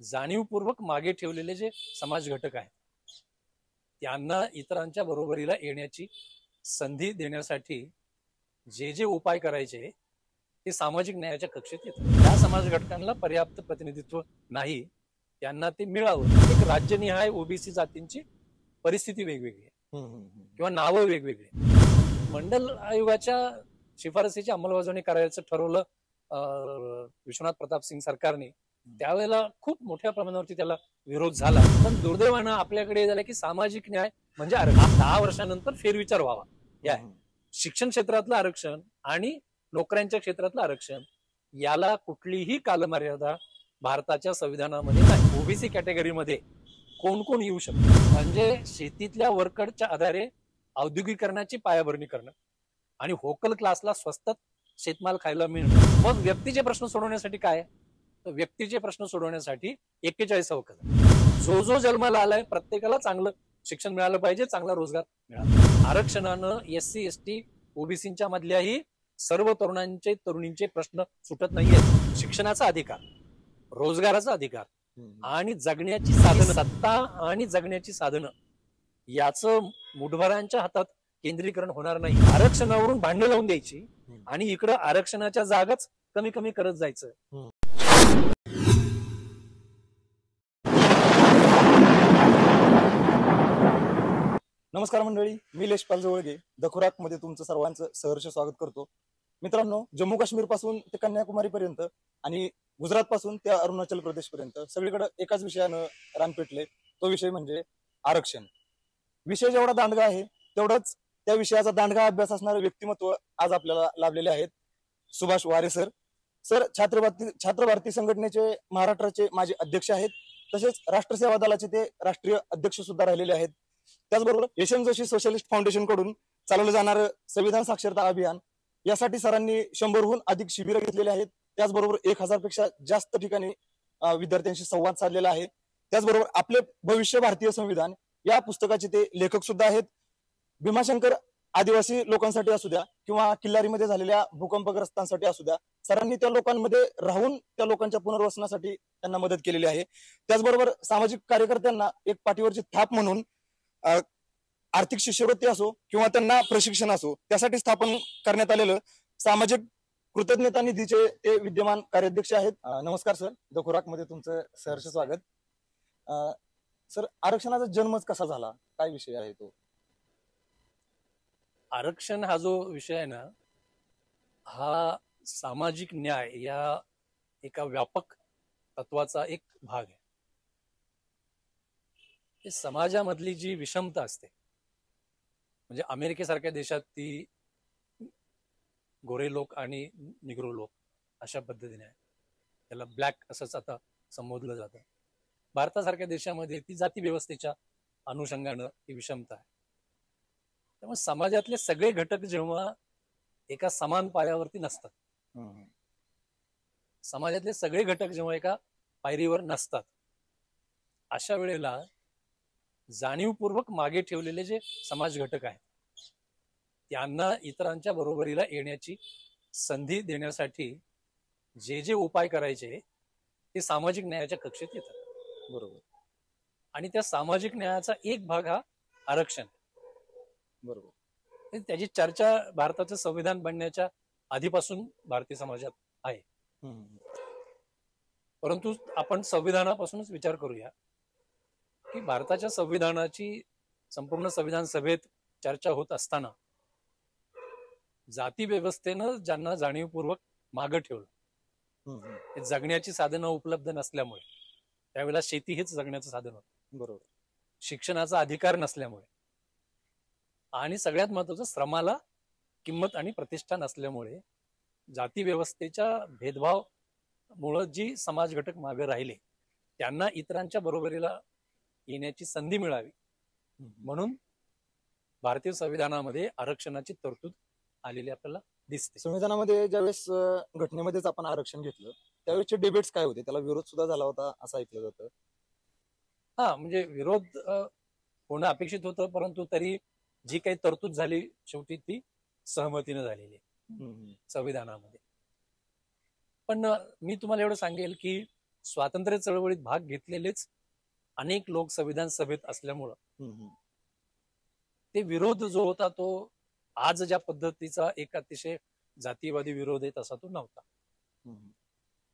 जाणीवपूर्वक मागे ठेवलेले जे समाज घटक आहेत त्यांना इतरांच्या बरोबरीला येण्याची संधी देण्यासाठी जे जे उपाय करायचे ते सामाजिक न्यायाच्या कक्षेत येतात. त्या समाज घटकांना पर्याप्त प्रतिनिधित्व नाही, त्यांना ते मिळावं. एक राज्यनिहाय ओबीसी जातींची परिस्थिती वेगवेगळी आहे किंवा नावं वेगवेगळी. मंडल आयोगाच्या शिफारसीची अंमलबजावणी करायचं ठरवलं विश्वनाथ प्रताप सिंग सरकारने. त्यावेळेला खूप मोठ्या प्रमाणावरती त्याला विरोध झाला, पण दुर्दैवानं आपल्याकडे झालं की सामाजिक न्याय म्हणजे 10 वर्षानंतर फेरविचार व्हावा. या शिक्षण क्षेत्रातलं आरक्षण आणि नोकऱ्यांच्या क्षेत्रातलं आरक्षण याला कुठलीही कालमर्यादा भारताच्या संविधानामध्ये नाही. ओबीसी कॅटेगरीमध्ये कोण कोण येऊ शकतो म्हणजे शेतीतल्या वर्करच्या आधारे औद्योगिकरणाची पायाभरणी करणं आणि होकल क्लासला स्वस्तात शेतमाल खायला मिळणं. मग व्यक्तीचे प्रश्न सोडवण्यासाठी काय? तर व्यक्तीचे प्रश्न सोडवण्यासाठी 41 कलम. जो जो जन्माला आलाय प्रत्येकाला चांगलं शिक्षण मिळालं पाहिजे, चांगला रोजगार मिळाला. आरक्षणानं एससी एसटी ओबीसीच्या मधल्याही सर्व तरुणांचे तरुणींचे प्रश्न सुटत नाहीयेत. शिक्षणाचा अधिकार, रोजगाराचा अधिकार आणि जगण्याची साधनं, सत्ता आणि जगण्याची साधनं याचं मुठभरांच्या हातात केंद्रीकरण होणार नाही. आरक्षणावरून भांडण लावून द्यायची आणि इकडं आरक्षणाच्या जागाच कमी कमी करत जायचं. नमस्कार मंडळी, मी लेशपाल जवळगे द खुराक मध्ये तुमचं सर्वांचं सहर्ष स्वागत करतो. मित्रांनो, जम्मू काश्मीर पासून ते कन्याकुमारी पर्यंत आणि गुजरात पासून ते अरुणाचल प्रदेश पर्यंत सगळीकडे एकाच विषयानं रान पेटले. तो विषय म्हणजे आरक्षण. विषय जेवढा दांडगा आहे तेवढाच त्या विषयाचा दांडगा अभ्यास असणारे व्यक्तिमत्व आज आपल्याला लाभलेले आहेत. सुभाष वारे सर. छात्र भारती संघटनेचे महाराष्ट्राचे माजी अध्यक्ष आहेत, तसेच राष्ट्रसेवा दलाचे ते राष्ट्रीय अध्यक्ष सुद्धा राहिलेले आहेत. त्याचबरोबर यशवंत जोशी सोशलिस्ट फाउंडेशन कडून चालवलं जाणारं संविधान साक्षरता अभियान यासाठी सरांनी 100हून अधिक शिबिरं घेतलेली आहेत. त्याचबरोबर 1000 पेक्षा जास्त ठिकाणी विद्यार्थ्यांशी संवाद साधलेला आहे. त्याचबरोबर आपले भविष्य भारतीय संविधान या पुस्तकाचे ते लेखक सुद्धा आहेत. भीमाशंकर आदिवासी लोकांसाठी असू द्या किंवा किल्लारीमध्ये झालेल्या भूकंपग्रस्तांसाठी असू द्या, सरांनी त्या लोकांमध्ये राहून त्या लोकांच्या पुनर्वसनासाठी त्यांना मदत केलेली आहे. त्याचबरोबर सामाजिक कार्यकर्त्यांना एक पाठीवरची थाप म्हणून आर्थिक शिष्यवृत्ती असो किंवा त्यांना प्रशिक्षण असो त्यासाठी स्थापन करण्यात आलेलं सामाजिक कृतज्ञता निधीचे ते विद्यमान कार्याध्यक्ष आहेत. नमस्कार सर, द खुराक मध्ये तुमचं सहर्ष स्वागत. सर, आरक्षणाचा जन्मच कसा झाला, काय विषय आहे तो? आरक्षण हा जो विषय आहे ना, हा सामाजिक न्याय या एका व्यापक तत्वाचा एक भाग आहे. समाजामधली जी विषमता असते, म्हणजे अमेरिकेसारख्या देशात ती गोरे लोक आणि निग्रो लोक अशा पद्धतीने आहे, त्याला ब्लॅक असंच आता संबोधलं जातं. भारतासारख्या देशामध्ये ती जाती व्यवस्थेच्या अनुषंगानं ती विषमता आहे. त्यामुळे समाजातले सगळे घटक जेव्हा एका समान पायावरती नसतात, समाजातले सगळे घटक जेव्हा एका पायरीवर नसतात, अशा वेळेला जाणीवपूर्वक मागे ठेवलेले जे समाज घटक आहेत त्यांना इतरांच्या बरोबरीला येण्याची संधी देण्यासाठी जे जे उपाय करायचे ते सामाजिक न्यायाच्या कक्षेत येतात. बरोबर. आणि त्या सामाजिक न्यायाचा एक भाग हा आरक्षण. बरोबर. त्याची चर्चा भारताचं संविधान बनण्याच्या आधीपासून भारतीय समाजात आहे. परंतु आपण संविधानापासूनच विचार करूया की भारताच्या संविधानाची संपूर्ण संविधान सभेत चर्चा होत असताना जाती व्यवस्थेनं ज्यांना जाणीवपूर्वक मागं ठेवलं, जगण्याची साधनं उपलब्ध नसल्यामुळे, त्यावेळेला शेती हेच जगण्याचं साधन होतं. बरोबर. मुळे अधिकार नसल्यामुळे आणि सगळ्यात महत्वाचं श्रमाला किंमत आणि प्रतिष्ठा नसल्यामुळे जाती व्यवस्थेच्या भेदभाव मुळे जी समाज घटक मागे राहिले त्यांना इतरांच्या बरोबरीला येण्याची संधी मिळावी म्हणून भारतीय संविधानामध्ये आरक्षणाची तरतूद आलेली आपल्याला दिसते. संविधानामध्ये ज्यावेळेस घटनेमध्येच आपण आरक्षण घेतलं त्यावेळेसचे डिबेट्स काय होते, त्याला विरोध सुद्धा झाला होता असं ऐकलं जातं. म्हणजे विरोध होणं अपेक्षित होतं, परंतु तरी जी काही तरतूद झाली शेवटी ती सहमतीनं झालेली आहे संविधानामध्ये. पण मी तुम्हाला एवढं सांगेल की स्वातंत्र्य चळवळीत भाग घेतलेलेच अनेक लोक संविधान सभेत असल्यामुळं ते विरोध जो होता तो आज ज्या पद्धतीचा एक अतिशय जातीवादी विरोध आहे तसा तो नव्हता.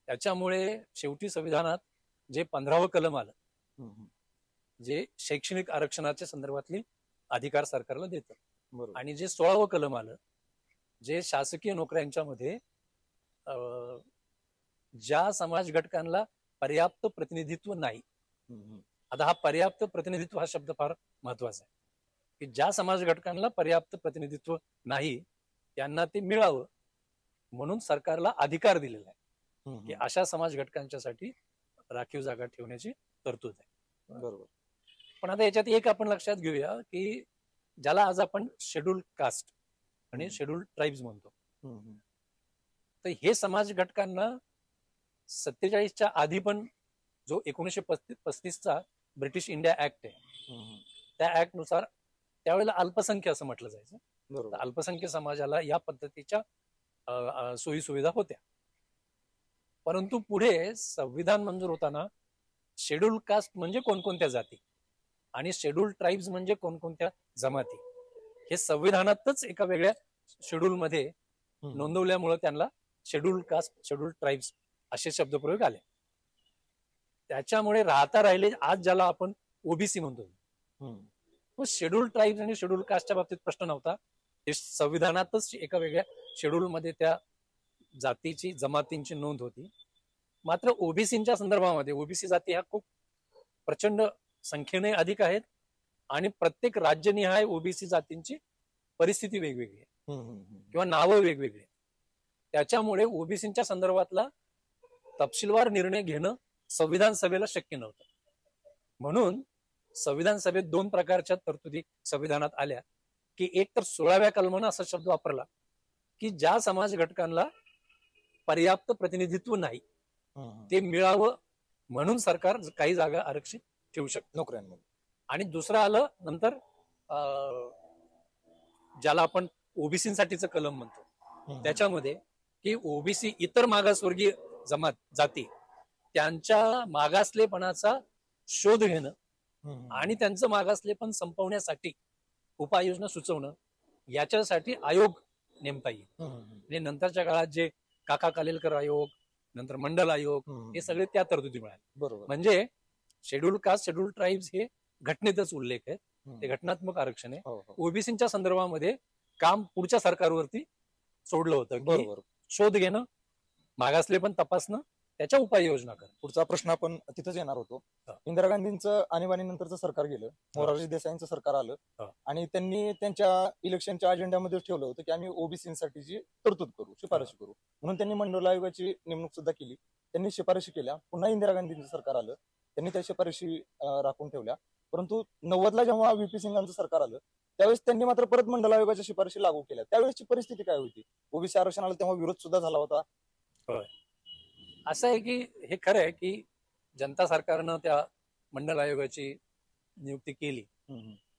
त्याच्यामुळे शेवटी संविधानात जे 15वं कलम आलं, जे शैक्षणिक आरक्षणाच्या संदर्भातली अधिकार सरकारला देतं, आणि जे 16वं कलम आलं, जे शासकीय नोकऱ्यांच्या मध्ये ज्या समाज घटकांना पर्याप्त प्रतिनिधित्व नाही. आता हा पर्याप्त प्रतिनिधित्व हा शब्द फार महत्वाचा आहे, की ज्या समाज घटकांना पर्याप्त प्रतिनिधित्व नाही त्यांना ते मिळावं म्हणून सरकारला अधिकार दिलेला आहे की अशा समाज घटकांच्यासाठी राखीव जागा ठेवण्याची तरतूद आहे. बरोबर. पण आता याच्यात एक आपण लक्षात घेऊया की ज्याला आज आपण शेड्यूल कास्ट आणि शेड्यूल ट्राईब्स म्हणतो, तर हे समाज घटकांना 47च्या आधी पण जो 1935चा ब्रिटिश इंडिया ऍक्ट आहे त्या ऍक्ट नुसार त्यावेळेला अल्पसंख्य असं म्हटलं जायचं. तर अल्पसंख्य समाजाला या पद्धतीच्या सोयी सुविधा होत्या. परंतु पुढे संविधान मंजूर होताना शेड्यूल कास्ट म्हणजे कोणकोणत्या जाती आणि शेड्यूल ट्राईब्स म्हणजे कोणकोणत्या जमाती हे संविधानातच एका वेगळ्या शेड्यूल मध्ये नोंदवल्यामुळे त्यांना शेड्यूल कास्ट, शेड्यूल ट्राईब्स असे शब्दप्रयोग आले. त्याच्यामुळे राहता राहिले आज ज्याला आपण ओबीसी म्हणतो, शेड्यूल ट्राईब्स आणि शेड्यूल कास्टच्या बाबतीत प्रश्न नव्हता. हे संविधानातच एका वेगळ्या शेड्यूल मध्ये त्या जातीची, जमातींची नोंद होती. मात्र ओबीसीच्या संदर्भामध्ये ओबीसी जाती ह्या खूप प्रचंड संख्येने अधिक आहेत आणि प्रत्येक राज्यनिहाय ओबीसी जातींची परिस्थिती वेगवेगळी आहे किंवा नावं वेगवेगळी आहेत. त्याच्यामुळे ओबीसीच्या संदर्भातला तपशीलवार निर्णय घेणं संविधान सभेला शक्य नव्हतं. म्हणून संविधान सभेत 2 प्रकारच्या तरतुदी संविधानात आल्या की एक तर 16व्या कलमानं असा शब्द वापरला की ज्या समाज घटकांना पर्याप्त प्रतिनिधित्व नाही ते मिळावं म्हणून सरकार काही जागा आरक्षित ठेवू शकतं नोकऱ्यांमध्ये. आणि दुसरं आलं नंतर ज्याला आपण ओबीसीसाठीचं कलम म्हणतो त्याच्यामध्ये की ओबीसी इतर मागासवर्गीय जमात जाती त्यांच्या मागासलेपणाचा शोध घेणं आणि त्यांचं मागासलेपण संपवण्यासाठी उपाययोजना सुचवणं याच्यासाठी आयोग नेमता येईल. आणि नंतरच्या काळात जे काका कालेलकर आयोग, नंतर मंडल आयोग, हे सगळे त्या तरतुदी मिळाले. बरोबर. म्हणजे शेड्यूल कास्ट, शेड्यूल ट्राईब्स हे घटनेतच उल्लेख आहे, ते घटनात्मक आरक्षण आहे. ओबीसीच्या संदर्भामध्ये काम पुढच्या सरकारवरती सोडलं होतं. बरोबर. शोध घेणं, मागासलेपण तपासणं, त्याच्या उपाययोजना करणं. पुढचा प्रश्न आपण तिथंच येणार होतो. इंदिरा गांधींचं आणीबाणीनंतरचं सरकार गेलं, मोरारजी देसाईंचं सरकार आलं आणि त्यांनी त्यांच्या इलेक्शनच्या अजेंड्यामध्ये ठेवलं होतं की आम्ही ओबीसीसाठीची तरतूद करू, शिफारशी करू, म्हणून त्यांनी मंडल आयोगाची नेमणूक सुद्धा केली. त्यांनी शिफारशी केल्या. पुन्हा इंदिरा गांधींचं सरकार आलं, त्यांनी त्या शिफारशी राखून ठेवल्या. परंतु 90ला जेव्हा व्हीपी सिंगांचं सरकार आलं त्यावेळेस त्यांनी मात्र परत मंडल आयोगाच्या शिफारशी लागू केल्या. त्यावेळेसची परिस्थिती काय होती? ओबीसी आरक्षणाला तेव्हा विरोध सुद्धा झाला होता. असं आहे की हे खरं आहे की जनता सरकारनं त्या मंडल आयोगाची नियुक्ती केली,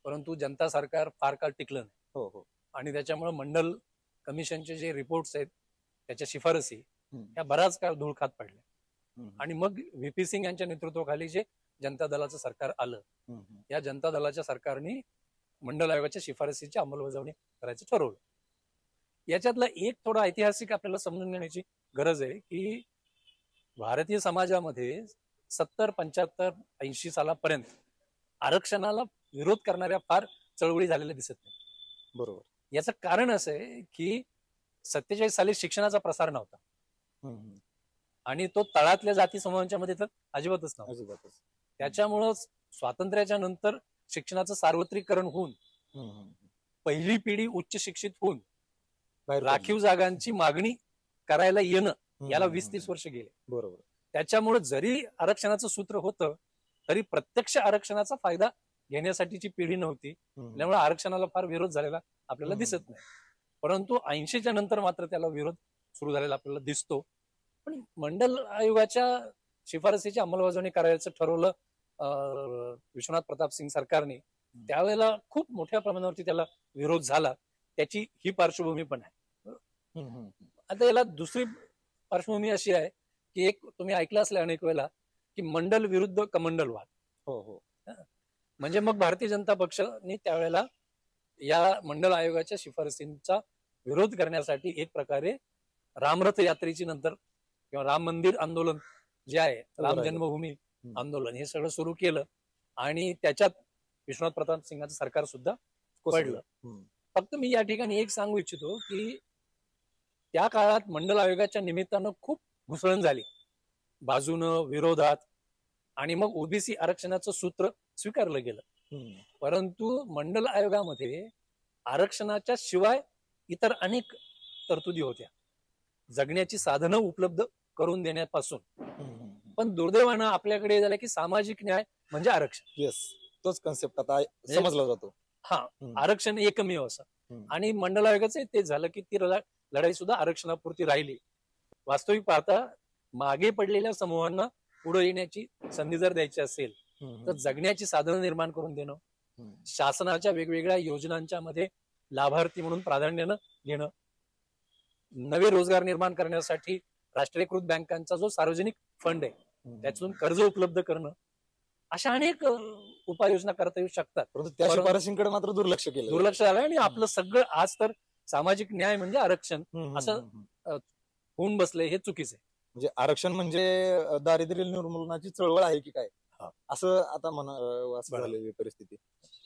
परंतु जनता सरकार फार काळ टिकलं नाही. आणि त्याच्यामुळे मंडल कमिशनचे जे रिपोर्ट्स आहेत त्याच्या शिफारसी या बराच काळ धूळ खात पडल्या. आणि मग व्हीपी सिंग यांच्या नेतृत्वाखाली जे जनता दलाचं सरकार आलं, या जनता दलाच्या सरकारने मंडल आयोगाच्या शिफारसीची अंमलबजावणी करायचं ठरवलं. याच्यातला एक थोडा ऐतिहासिक आपल्याला समजून घेण्याची गरज आहे की भारतीय समाजामध्ये 70, 75, 80 सालापर्यंत आरक्षणाला विरोध करणाऱ्या फार चळवळी झालेल्या दिसत नाही. बरोबर. याचं कारण असं आहे की 47 साली शिक्षणाचा प्रसार नव्हता आणि तो तळातल्या जाती समूहांच्या मध्ये तर अजिबातच नव्हता. त्याच्यामुळं स्वातंत्र्याच्या नंतर शिक्षणाचं सार्वत्रिकरण होऊन पहिली पिढी उच्च शिक्षित होऊन राखीव जागांची मागणी करायला येणं याला 20-30 वर्ष गेले. बरोबर. त्याच्यामुळे जरी आरक्षणाचं सूत्र होतं तरी प्रत्यक्ष आरक्षणाचा फायदा घेण्यासाठीची पिढी नव्हती. त्यामुळे आरक्षणाला फार विरोध झालेला आपल्याला दिसत नाही. परंतु 80च्या नंतर मात्र त्याला विरोध सुरू झालेला आपल्याला दिसतो. पण मंडल आयोगाच्या शिफारसीची अंमलबजावणी करायचं ठरवलं विश्वनाथ प्रताप सिंग सरकारने. त्यावेळेला खूप मोठ्या प्रमाणावरती त्याला विरोध झाला. त्याची ही पार्श्वभूमी पण आहे. आता याला दुसरी पार्श्वभूमी अशी आहे की एक तुम्ही ऐकलं असलं अनेक वेळेला की मंडल विरुद्ध कमंडलवाद. हो हो. म्हणजे मग भारतीय जनता पक्षाने त्यावेळेला या मंडल आयोगाच्या शिफारसींचा विरोध करण्यासाठी एक प्रकारे रामरथ यात्रेची नंतर किंवा राम मंदिर आंदोलन जे आहे, राम राहिलं. जन्मभूमी आंदोलन, हे सगळं सुरू केलं आणि त्याच्यात विश्वनाथ प्रताप सिंगाचं सरकार सुद्धा पडलं. फक्त मी या ठिकाणी एक सांगू इच्छितो की त्या काळात मंडल आयोगाच्या निमित्तानं खूप घुसळण झाली, बाजूनं विरोधात, आणि मग ओबीसी आरक्षणाचं सूत्र स्वीकारलं गेलं. परंतु मंडल आयोगामध्ये आरक्षणाच्या शिवाय इतर अनेक तरतुदी होत्या, जगण्याची साधनं उपलब्ध करून देण्यापासून. पण दुर्दैवानं आपल्याकडे झालं की सामाजिक न्याय म्हणजे आरक्षण. येस, तोच कन्सेप्ट आता समजला जातो. हा, आरक्षण एकमेव असं. आणि मंडल आयोगाचं तेच झालं की ती लढाई सुद्धा आरक्षणापुरती राहिली. वास्तविक पाहता मागे पडलेल्या समूहांना पुढे येण्याची संधी जर द्यायची असेल तर जगण्याची साधनं निर्माण करून देणं, शासनाच्या वेगवेगळ्या योजनांच्या मध्ये लाभार्थी म्हणून प्राधान्यानं घेणं, नवे रोजगार निर्माण करण्यासाठी राष्ट्रीयकृत बँकांचा जो सार्वजनिक फंड आहे त्यातून कर्ज उपलब्ध करणं, अशा अनेक उपाययोजना करता येऊ शकतात. परंतु त्या शिफारशींकडे मात्र दुर्लक्ष केलं, दुर्लक्ष झालं. आणि आपलं सगळं आज तर सामाजिक न्याय म्हणजे आरक्षण असं होऊन बसलंय, हे चुकीचं आहे. म्हणजे आरक्षण म्हणजे दारिद्र्य निर्मूलनाची चळवळ आहे की काय, असं आता असं झालेली परिस्थिती.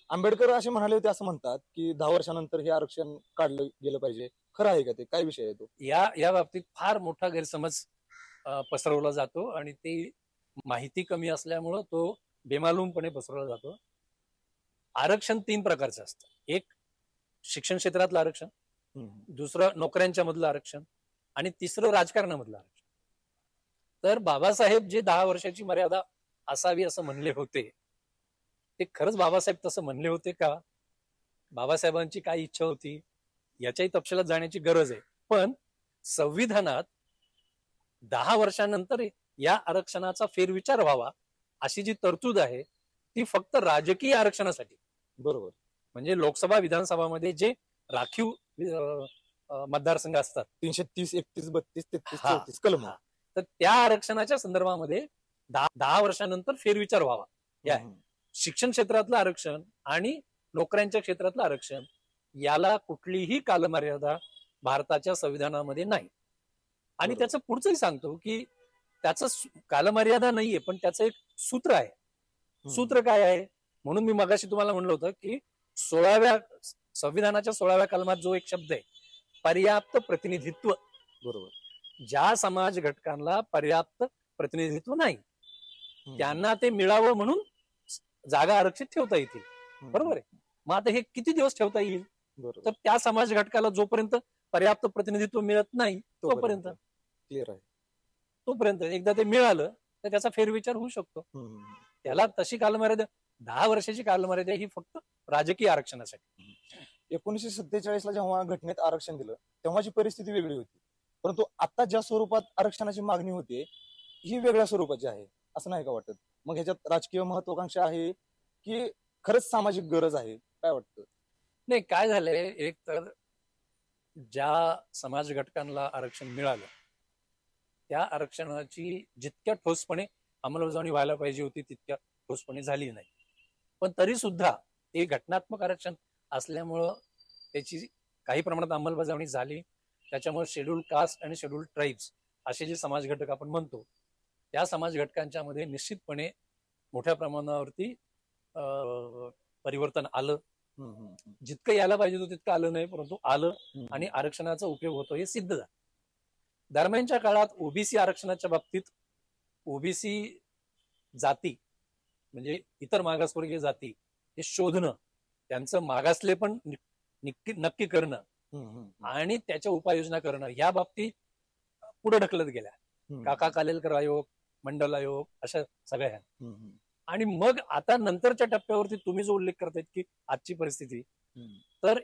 आंबेडकर असे म्हणाले होते, असं म्हणतात की 10 वर्षानंतर हे आरक्षण काढलं गेलं पाहिजे. खरं आहे का ते? काय विषय आहे तो? या बाबतीत फार मोठा गैरसमज पसरवला जातो आणि ते माहिती कमी असल्यामुळं तो बेमालूमपणे पसरवला जातो. आरक्षण 3 प्रकारचं असतं. एक शिक्षण क्षेत्रातलं आरक्षण, दुसरं नोकऱ्यांच्या मधलं आरक्षण, आणि तिसरं राजकारणामधलं आरक्षण. तर बाबासाहेब जे 10 वर्षाची मर्यादा असावी असं म्हणले होते, ते खरंच बाबासाहेब तसं म्हणले होते का? बाबासाहेबांची काय इच्छा होती याच्याही तपशिलात जाण्याची गरज आहे. पण संविधानात 10 वर्षानंतर या आरक्षणाचा फेरविचार व्हावा अशी जी तरतूद आहे ती फक्त राजकीय आरक्षणासाठी. बरोबर. म्हणजे लोकसभा विधानसभामध्ये जे राखीव मतदारसंघ असतात 330, 31, 32, 33, 34 कलम, तर त्या आरक्षणाच्या संदर्भामध्ये 10 वर्षानंतर फेरविचार व्हावा. या शिक्षण क्षेत्रातलं आरक्षण आणि नोकऱ्यांच्या क्षेत्रातलं आरक्षण याला कुठलीही कालमर्यादा भारताच्या संविधानामध्ये नाही. आणि त्याचं पुढचंही सांगतो की त्याचं कालमर्यादा नाहीये, पण त्याचं एक सूत्र आहे. सूत्र काय आहे? म्हणून मी मगाशी तुम्हाला म्हणलं होतं की संविधानाच्या 16व्या कलमात जो एक शब्द आहे, पर्याप्त प्रतिनिधित्व. बरोबर. ज्या समाज घटकांना पर्याप्त प्रतिनिधित्व नाही त्यांना ते मिळावं म्हणून जागा आरक्षित ठेवता येतील. बरोबर आहे. मग आता हे किती दिवस ठेवता येईल? तर त्या समाज घटकाला जोपर्यंत पर्याप्त प्रतिनिधित्व मिळत नाही तोपर्यंत. क्लिअर आहे. तोपर्यंत एकदा ते मिळालं तर त्याचा फेरविचार होऊ शकतो. त्याला तशी कालमर्यादा 10 वर्षाची कालमर्यादा ही फक्त राजकीय आरक्षणासाठी. 1947 ला जेव्हा घटनेत आरक्षण दिलं तेव्हाची परिस्थिती वेगळी होती. परंतु आता ज्या स्वरूपात आरक्षणाची मागणी होते ही वेगळ्या स्वरूपाची आहे, असं नाही का वाटत? मग ह्याच्यात राजकीय महत्वाकांक्षा आहे की खरंच सामाजिक गरज आहे? काय वाटतं? नाही, काय झालंय, एक तर ज्या समाज घटकांना आरक्षण मिळालं त्या आरक्षणाची जितक्या ठोसपणे अंमलबजावणी व्हायला पाहिजे होती तितक्या ठोसपणे झाली नाही. पण तरी सुद्धा ते घटनात्मक आरक्षण असल्यामुळं त्याची काही प्रमाणात अंमलबजावणी झाली. त्याच्यामुळे शेड्यूल कास्ट आणि शेड्यूल ट्राईब्स असे जे समाज घटक आपण म्हणतो त्या समाज घटकांच्या मध्ये निश्चितपणे मोठ्या प्रमाणावरती परिवर्तन आलं. जितकं यायला पाहिजे होतं तितकं आलं नाही, परंतु आलं आणि आरक्षणाचा उपयोग होतो हे सिद्ध झालं. दरम्यानच्या काळात ओबीसी आरक्षणाच्या बाबतीत ओबीसी जाती म्हणजे इतर मागासवर्गीय जाती हे शोधणं, त्यांचं मागासले पण नक्की करणं आणि त्याच्या उपाययोजना करणं या बाबतीत पुढे ढकलत गेल्या. काका कालेलकर आयोग, मंडल आयोग, अशा सगळ्या. आणि मग आता नंतरच्या टप्प्यावरती तुम्ही जो उल्लेख करतायत की आजची परिस्थिती, तर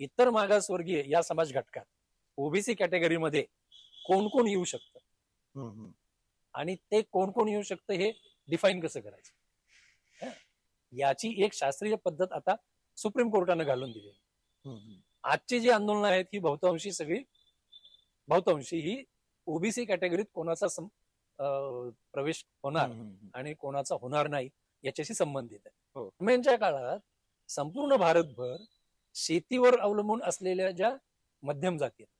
इतर मागासवर्गीय या समाज घटकात ओबीसी कॅटेगरीमध्ये कोण कोण येऊ शकतं आणि ते कोण कोण येऊ शकतं हे डिफाईन कसं करायचं याची एक शास्त्रीय पद्धत आता सुप्रीम कोर्टानं घालून दिली. आजची जी आंदोलनं आहेत ही बहुतांशी ही ओबीसी कॅटेगरीत कोणाचा प्रवेश होणार हम्म, हम्म, आणि कोणाचा होणार नाही याच्याशी संबंधित आहे. हो. दरम्यानच्या काळात संपूर्ण भारतभर शेतीवर अवलंबून असलेल्या ज्या मध्यम जाती आहेत,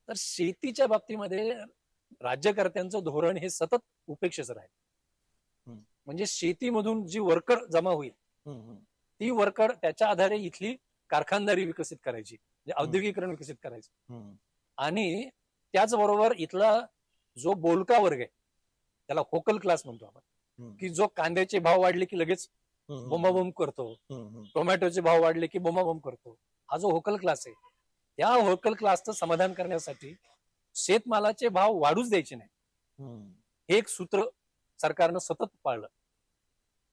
तर शेतीच्या बाबतीमध्ये राज्यकर्त्यांचं धोरण हे सतत उपेक्षेचं राहील. हम्म. म्हणजे शेतीमधून जी वर्कर जमा होईल हम्म, हम्म, ती वर्कर त्याच्या आधारे इथली कारखानदारी विकसित करायची, म्हणजे औद्योगिकरण विकसित करायचं. हम्म, आणि त्याचबरोबर इथला जो बोलका वर्ग आहे त्याला होकल क्लास म्हणतो आपण, हम्म, की जो कांद्याचे भाव वाढले की लगेच हम्म, बोंबाबोंब करतो, हम्म, टोमॅटोचे भाव वाढले की बोंबाबोंब करतो, हा जो होकल क्लास आहे त्या होकल क्लासचं समाधान करण्यासाठी शेतमालाचे भाव वाढूच द्यायचे नाही, हम्म, हे एक सूत्र सरकारनं सतत पाळलं.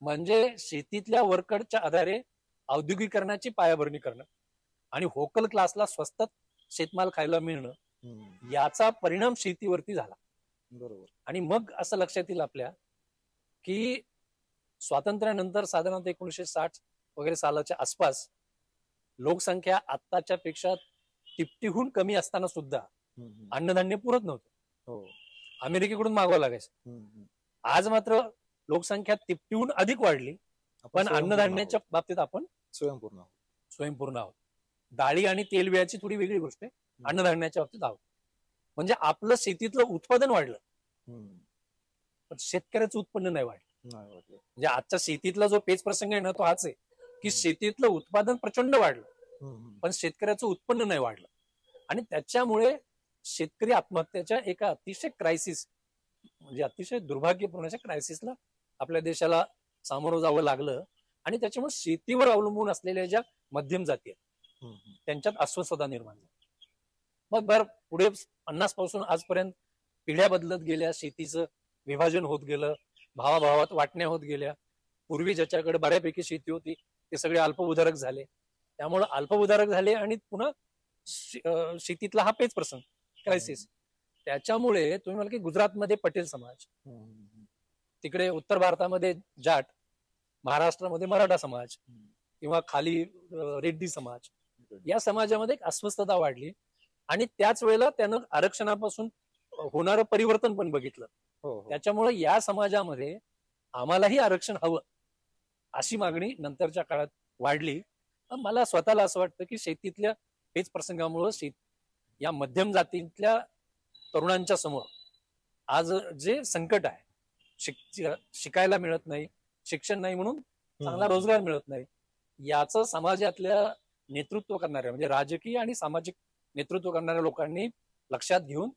म्हणजे शेतीतल्या वर्करच्या आधारे औद्योगिकरणाची पायाभरणी करणं आणि होकल क्लासला स्वस्तात शेतमाल खायला मिळणं, हम्म. याचा परिणाम शेतीवरती झाला. बरोबर. आणि मग असं लक्षात येईल आपल्या की स्वातंत्र्यानंतर साधारणतः 1960 वगैरे सालाच्या आसपास लोकसंख्या आत्ताच्या पेक्षा तिपटीहून कमी असताना सुद्धा हम्म, हम्म, अन्नधान्य पुरत नव्हतं, हो. अमेरिकेकडून मागवावं लागायचं. हम्म, हम्म. आज मात्र लोकसंख्या तिपटीहून अधिक वाढली, आपण पण स्वयंपूर्ण अन्नधान्याच्या आहोत. बाबतीत आपण स्वयंपूर्ण आहोत. स्वयंपूर्ण आहोत. डाळी आणि तेलबियाची थोडी वेगळी गोष्ट आहे, अन्नधान्याच्या बाबतीत आहोत. म्हणजे आपलं शेतीतलं उत्पादन वाढलं, हम्म. पण शेतकऱ्याचं उत्पन्न नाही वाढलं. नाही वाटलं. म्हणजे आजच्या शेतीतला जो पेच प्रसंग आहे ना तो हाच आहे की शेतीतलं उत्पादन प्रचंड वाढलं, हम्म, हम्म. पण शेतकऱ्याचं उत्पन्न नाही वाढलं. आणि त्याच्यामुळे शेतकरी आत्महत्याच्या एका अतिशय क्रायसिस, म्हणजे अतिशय दुर्भाग्यपूर्ण अशा क्रायसिसला आपल्या देशाला सामोरं जावं लागलं. आणि त्याच्यामुळे शेतीवर अवलंबून असलेल्या ज्या मध्यम जाती आहेत हम्म, हम्म. त्यांच्यात अस्वस्थता निर्माण झाली. मग बरं पुढे 50 पासून आजपर्यंत पिढ्या बदलत गेल्या, शेतीचं विभाजन होत गेलं, भावाभावात वाटण्या होत गेल्या. पूर्वी ज्याच्याकडे बऱ्यापैकी शेती होती ते सगळे अल्पभूधारक झाले, त्यामुळे अल्पभूधारक झाले आणि पुन्हा शेतीतला हा पेच प्रसंग क्रायसिस. त्याच्यामुळे तुम्ही मला की गुजरातमध्ये पटेल समाज, हम्म, हम्म. तिकडे उत्तर भारतामध्ये जाट, महाराष्ट्रामध्ये मराठा समाज किंवा खाली रेड्डी समाज, या समाजामध्ये एक अस्वस्थता वाढली. आणि त्याच वेळेला त्यानं आरक्षणापासून होणारं परिवर्तन पण बघितलं. हो, हो. त्याच्यामुळे या समाजामध्ये आम्हालाही आरक्षण हवं अशी मागणी नंतरच्या काळात वाढली. मला स्वतःला असं वाटतं की शेतीतल्या हेच प्रसंगामुळे या मध्यम जातीतल्या तरुणांच्या समोर आज जे संकट आहे, शिकायला मिळत नाही, शिक्षण नाही म्हणून चांगला रोजगार मिळत नाही, याचं समाजातल्या नेतृत्व करणाऱ्या म्हणजे राजकीय आणि सामाजिक नेतृत्व करणाऱ्या लोकांनी लक्षात घेऊन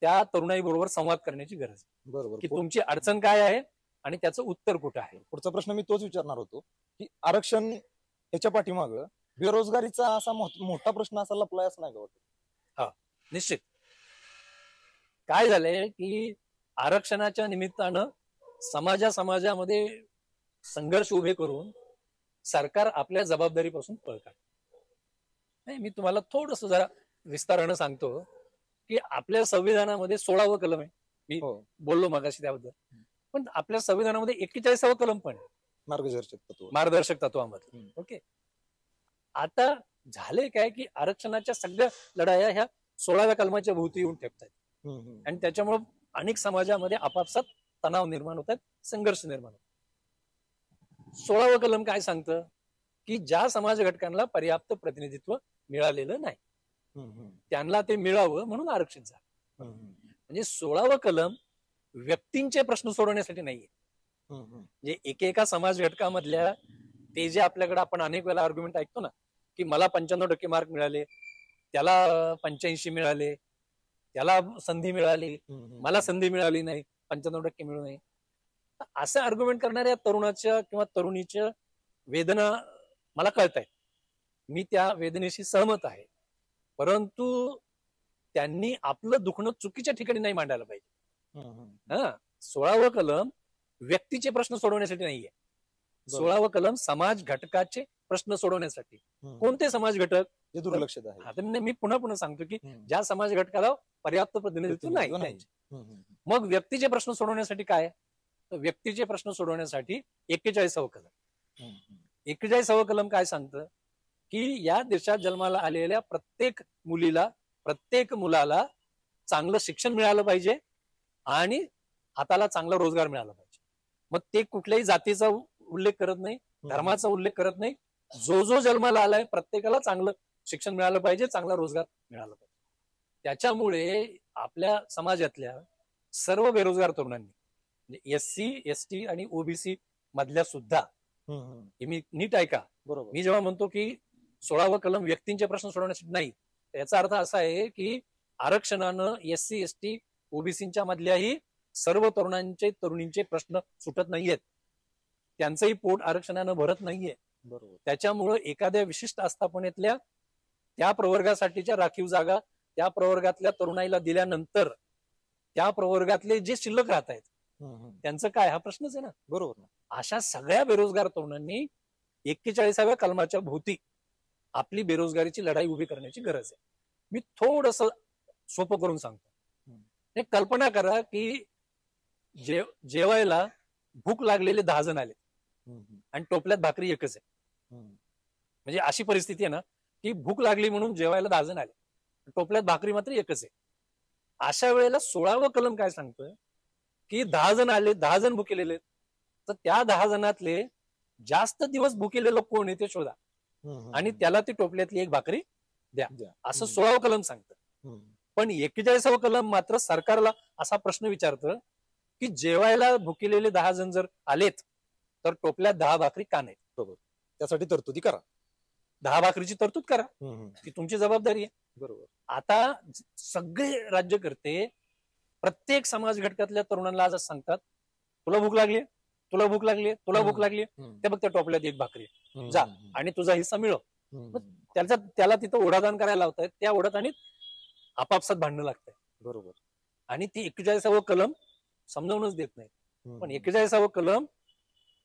त्या तरुणाई बरोबर संवाद करण्याची गरज आहे बरोबर. की तुमची अडचण काय आहे आणि त्याचं उत्तर कुठं आहे. पुढचा प्रश्न मी तोच विचारणार होतो की आरक्षण याच्या पाठीमाग बेरोजगारीचा असा मोठा प्रश्न असा लपलाय असं नाही का वाटत? निश्चित काय झालंय की आरक्षणाच्या निमित्तानं समाजामध्ये संघर्ष उभे करून सरकार आपल्या जबाबदारीपासून पळ काढतं. नाही, मी तुम्हाला थोडस जरा विस्तारानं सांगतो की आपल्या संविधानामध्ये 16वं कलम आहे, मी हो. बोललो मगाशी त्याबद्दल, पण आपल्या संविधानामध्ये 41वं कलम पण आहे मार्गदर्शक तत्व. मार्गदर्शक तत्वामध्ये. ओके, आता झाले काय की आरक्षणाच्या सगळ्या लढाया ह्या 16व्या कलमाच्या भोवती येऊन ठेपतात हम्म, हम्म. आणि त्याच्यामुळे अनेक समाजामध्ये आपापसात तणाव निर्माण होतात, संघर्ष निर्माण होतात. 16वं कलम काय सांगतं की ज्या समाज घटकांना पर्याप्त प्रतिनिधित्व मिळालेलं नाही हम्म, हम्म. त्यांना ते मिळावं म्हणून आरक्षित झालं. हम्म, हम्म. म्हणजे 16वं कलम व्यक्तींचे प्रश्न सोडवण्यासाठी नाहीये. हम्म, हम्म. म्हणजे एकेका समाज घटकामधल्या ते जे आपल्याकडे आपण अनेक वेळा आर्ग्युमेंट ऐकतो ना की मला 95% मार्क मिळाले, त्याला 85 मिळाले, त्याला संधी मिळाली, हम्म, हम्म. मला संधी मिळाली नाही, 95% मिळू नये, असं आर्ग्युमेंट करणाऱ्या तरुणाच्या किंवा तरुणीच्या वेदना मला कळत आहेत. मी त्या वेदनेशी सहमत आहे, परंतु त्यांनी आपलं दुखणं चुकीच्या ठिकाणी नाही मांडायला पाहिजे. हम्म, हम्म. 16वं कलम व्यक्तीचे प्रश्न सोडवण्यासाठी नाहीये. 16वं कलम समाज घटकाचे प्रश्न सोडवण्यासाठी. हम्म. कोणते समाज घटक? हे दुर्लक्षित आहे. आता मी पुन्हा सांगतो की हम्म. ज्या समाज घटकाला पर्याप्त प्रतिनिधित्व नाही प्रतिनिधित्व नाही. त्यांचे. हम्म, हम्म. मग व्यक्तीचे प्रश्न सोडवण्यासाठी काय? तर व्यक्तीचे प्रश्न सोडवण्यासाठी 41वं कलम. हम्म, हम्म. 41वं कलम काय सांगतं की या देशात जन्माला आलेल्या प्रत्येक मुलीला, प्रत्येक मुलाला चांगलं शिक्षण मिळालं पाहिजे आणि हाताला चांगला रोजगार मिळाला पाहिजे. मग ते कुठल्याही जातीचा उल्लेख करत नाही, धर्माचा उल्लेख करत नाही. जो जो जन्माला आलाय प्रत्येकाला चांगलं शिक्षण मिळालं पाहिजे, चांगला रोजगार मिळाला पाहिजे. त्याच्यामुळे आपल्या समाजातल्या सर्व बेरोजगार तरुणांनी म्हणजे SC ST आणि OBC मधल्या सुद्धा, हे मी नीट ऐका, बरोबर. मी जेव्हा म्हणतो की 16वा कलम व्यक्तींचे प्रश्न सोडवण्यासाठी नाही, याचा अर्थ असा आहे की आरक्षणानं SC ST OBCच्या मधल्याही सर्व तरुणींचे प्रश्न सुटत नाहीयेत, त्यांचंही पोट आरक्षणानं भरत नाहीये. बरोबर. त्याच्यामुळं एखाद्या विशिष्ट आस्थापनेतल्या त्या प्रवर्गासाठीच्या राखीव जागा त्या प्रवर्गातल्या तरुणाईला दिल्यानंतर त्या प्रवर्गातले जे शिल्लक राहत आहेत त्यांचं काय, हा प्रश्नच आहे ना. बरोबर. अशा सगळ्या बेरोजगार तरुणांनी 41व्या कलमाच्या भोवती आपली बेरोजगारीची लढाई उभी करण्याची गरज आहे. मी थोडस सोपं करून सांगतो. एक कल्पना करा की जेवायला भूक लागलेले 10 जण आले आणि टोपल्यात भाकरी एकच आहे. म्हणजे अशी परिस्थिती आहे ना की भूक लागली म्हणून जेवायला 10 जण आले, टोपल्यात भाकरी मात्र एकच आहे. अशा वेळेला 16वा कलम काय सांगतोय की 10 जण आले, 10 जण भुकेलेले, तर त्या 10 जणातले जास्त दिवस भुकेलेलं कोण आहे ते शोधा आणि त्याला ती टोपल्यातली एक भाकरी द्या, असं 16वा कलम सांगतं. पण 41वा कलम मात्र सरकारला असा प्रश्न विचारतं की जेवायला भुकेलेले 10 जण जर आलेत तर टोपल्यात 10 भाकरी का नाहीत? बरोबर. त्यासाठी तरतुदी करा, 10 भाकरीची तरतूद करा, ती तुमची जबाबदारी आहे. बरोबर. आता सगळे राज्यकर्ते प्रत्येक समाज घटकातल्या तरुणांना आज सांगतात, तुला भूक लागली, तुला भूक लागली, तुला भूक लागली, ते बघ त्या टोपल्यात एक भाकरी, जा आणि तुझा हिस्सा मिळव. त्याला तिथं ओढादान करायला लावतायत, त्या ओढादानीत आपापसात भांडणं लागतंय. बरोबर. आणि ती 41वा कलम समजावूनच देत नाही. पण 41वा कलम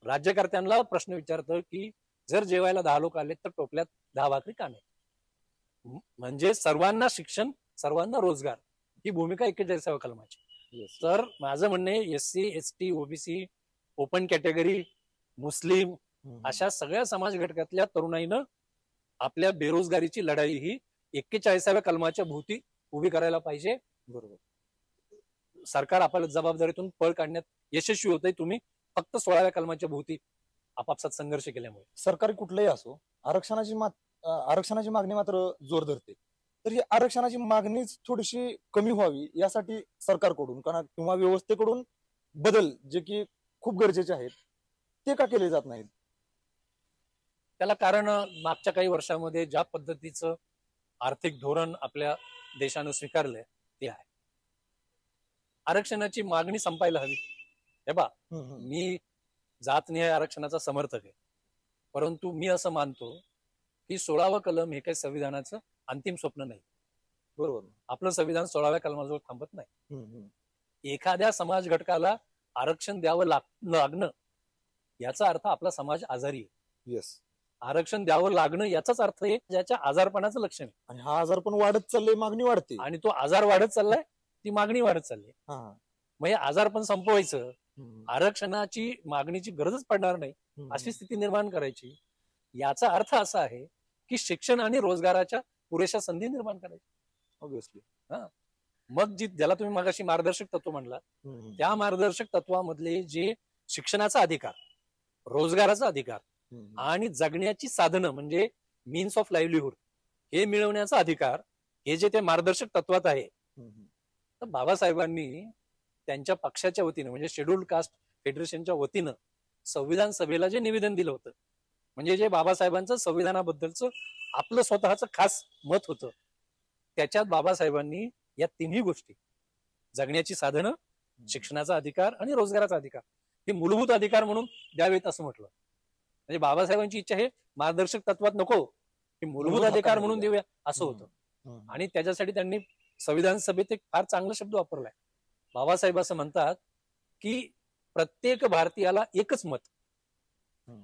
राज्यकर्त्यांना प्रश्न विचारतं की जर जेवायला 10 लोक आले तर टोपल्यात 10 भाकरी का नाही? म्हणजे सर्वांना शिक्षण, सर्वांना रोजगार, ही भूमिका 41व्या कलमाची. तर माझं म्हणणं आहे SC ST OBC open category मुस्लिम अशा सगळ्या समाज घटकातल्या तरुणाईनं आपल्या बेरोजगारीची लढाई ही 41व्या कलमाच्या भोवती उभी करायला पाहिजे. बरोबर. सरकार आपल्या जबाबदारीतून पळ काढण्यात यशस्वी होतंय, तुम्ही फक्त 16व्या कलमाच्या भोवती आपापसात संघर्ष केल्यामुळे. सरकार कुठलंही असो, आरक्षणाची मागणी मात्र जोर धरते. तर ही आरक्षणाची मागणीच थोडीशी कमी व्हावी यासाठी सरकारकडून किंवा व्यवस्थेकडून बदल जे की खूप गरजेचे आहेत ते का केले जात नाहीत? त्याला कारण मागच्या काही वर्षामध्ये ज्या पद्धतीचं आर्थिक धोरण आपल्या देशानं स्वीकारलंय ते आहे. आरक्षणाची मागणी संपायला हवी. हे बा, मी जातनिहाय आरक्षणाचा समर्थक आहे, परंतु मी असं मानतो की 16वा कलम हे काही संविधानाचं अंतिम स्वप्न नाही. बरोबर. आपलं संविधान 16व्या कलमाजवळ थांबत नाही. एखाद्या समाज घटकाला आरक्षण द्यावं लागणं याचा अर्थ आपला समाज आजारी आहे. येस. आरक्षण द्यावं लागणं याचाच अर्थ आहे ज्याच्या आजारपणाचं लक्षण आहे. आणि हा आजार पण वाढत चाललंय, मागणी वाढते, आणि तो आजार वाढत चाललाय, ती मागणी वाढत चालली. मग हे आजार पण संपवायचं, आरक्षणाची मागणीची गरजच पडणार नाही अशी स्थिती निर्माण करायची. याचा अर्थ असा आहे की शिक्षण आणि रोजगाराच्या पुरेशा संधी निर्माण करायची. ऑब्व्हियसली. मग ज्याला तुम्ही मागाशी मार्गदर्शक तत्व म्हणला, त्या मार्गदर्शक तत्वामधले जे शिक्षणाचा अधिकार, रोजगाराचा अधिकार आणि जगण्याची साधनं म्हणजे मीन्स ऑफ लाईव्हलीहूड हे मिळवण्याचा अधिकार, हे जे ते मार्गदर्शक तत्वात आहे, तर बाबासाहेबांनी त्यांच्या पक्षाच्या वतीनं म्हणजे शेड्यूल्ड कास्ट फेडरेशनच्या वतीनं संविधान सभेला जे निवेदन दिलं होतं, म्हणजे जे बाबासाहेबांचं संविधानाबद्दलचं आपलं स्वतःचं खास मत होतं, त्याच्यात बाबासाहेबांनी या तिन्ही गोष्टी, जगण्याची साधनं, शिक्षणाचा अधिकार आणि रोजगाराचा अधिकार, हे मूलभूत अधिकार म्हणून द्यावेत असं म्हटलं. म्हणजे बाबासाहेबांची इच्छा हे मार्गदर्शक तत्वात नको, हे मूलभूत अधिकार म्हणून देऊया असं होतं. आणि त्याच्यासाठी त्यांनी संविधान सभेत एक फार चांगला शब्द वापरलाय. बाबासाहेब असं म्हणतात की प्रत्येक भारतीयाला एकच मत,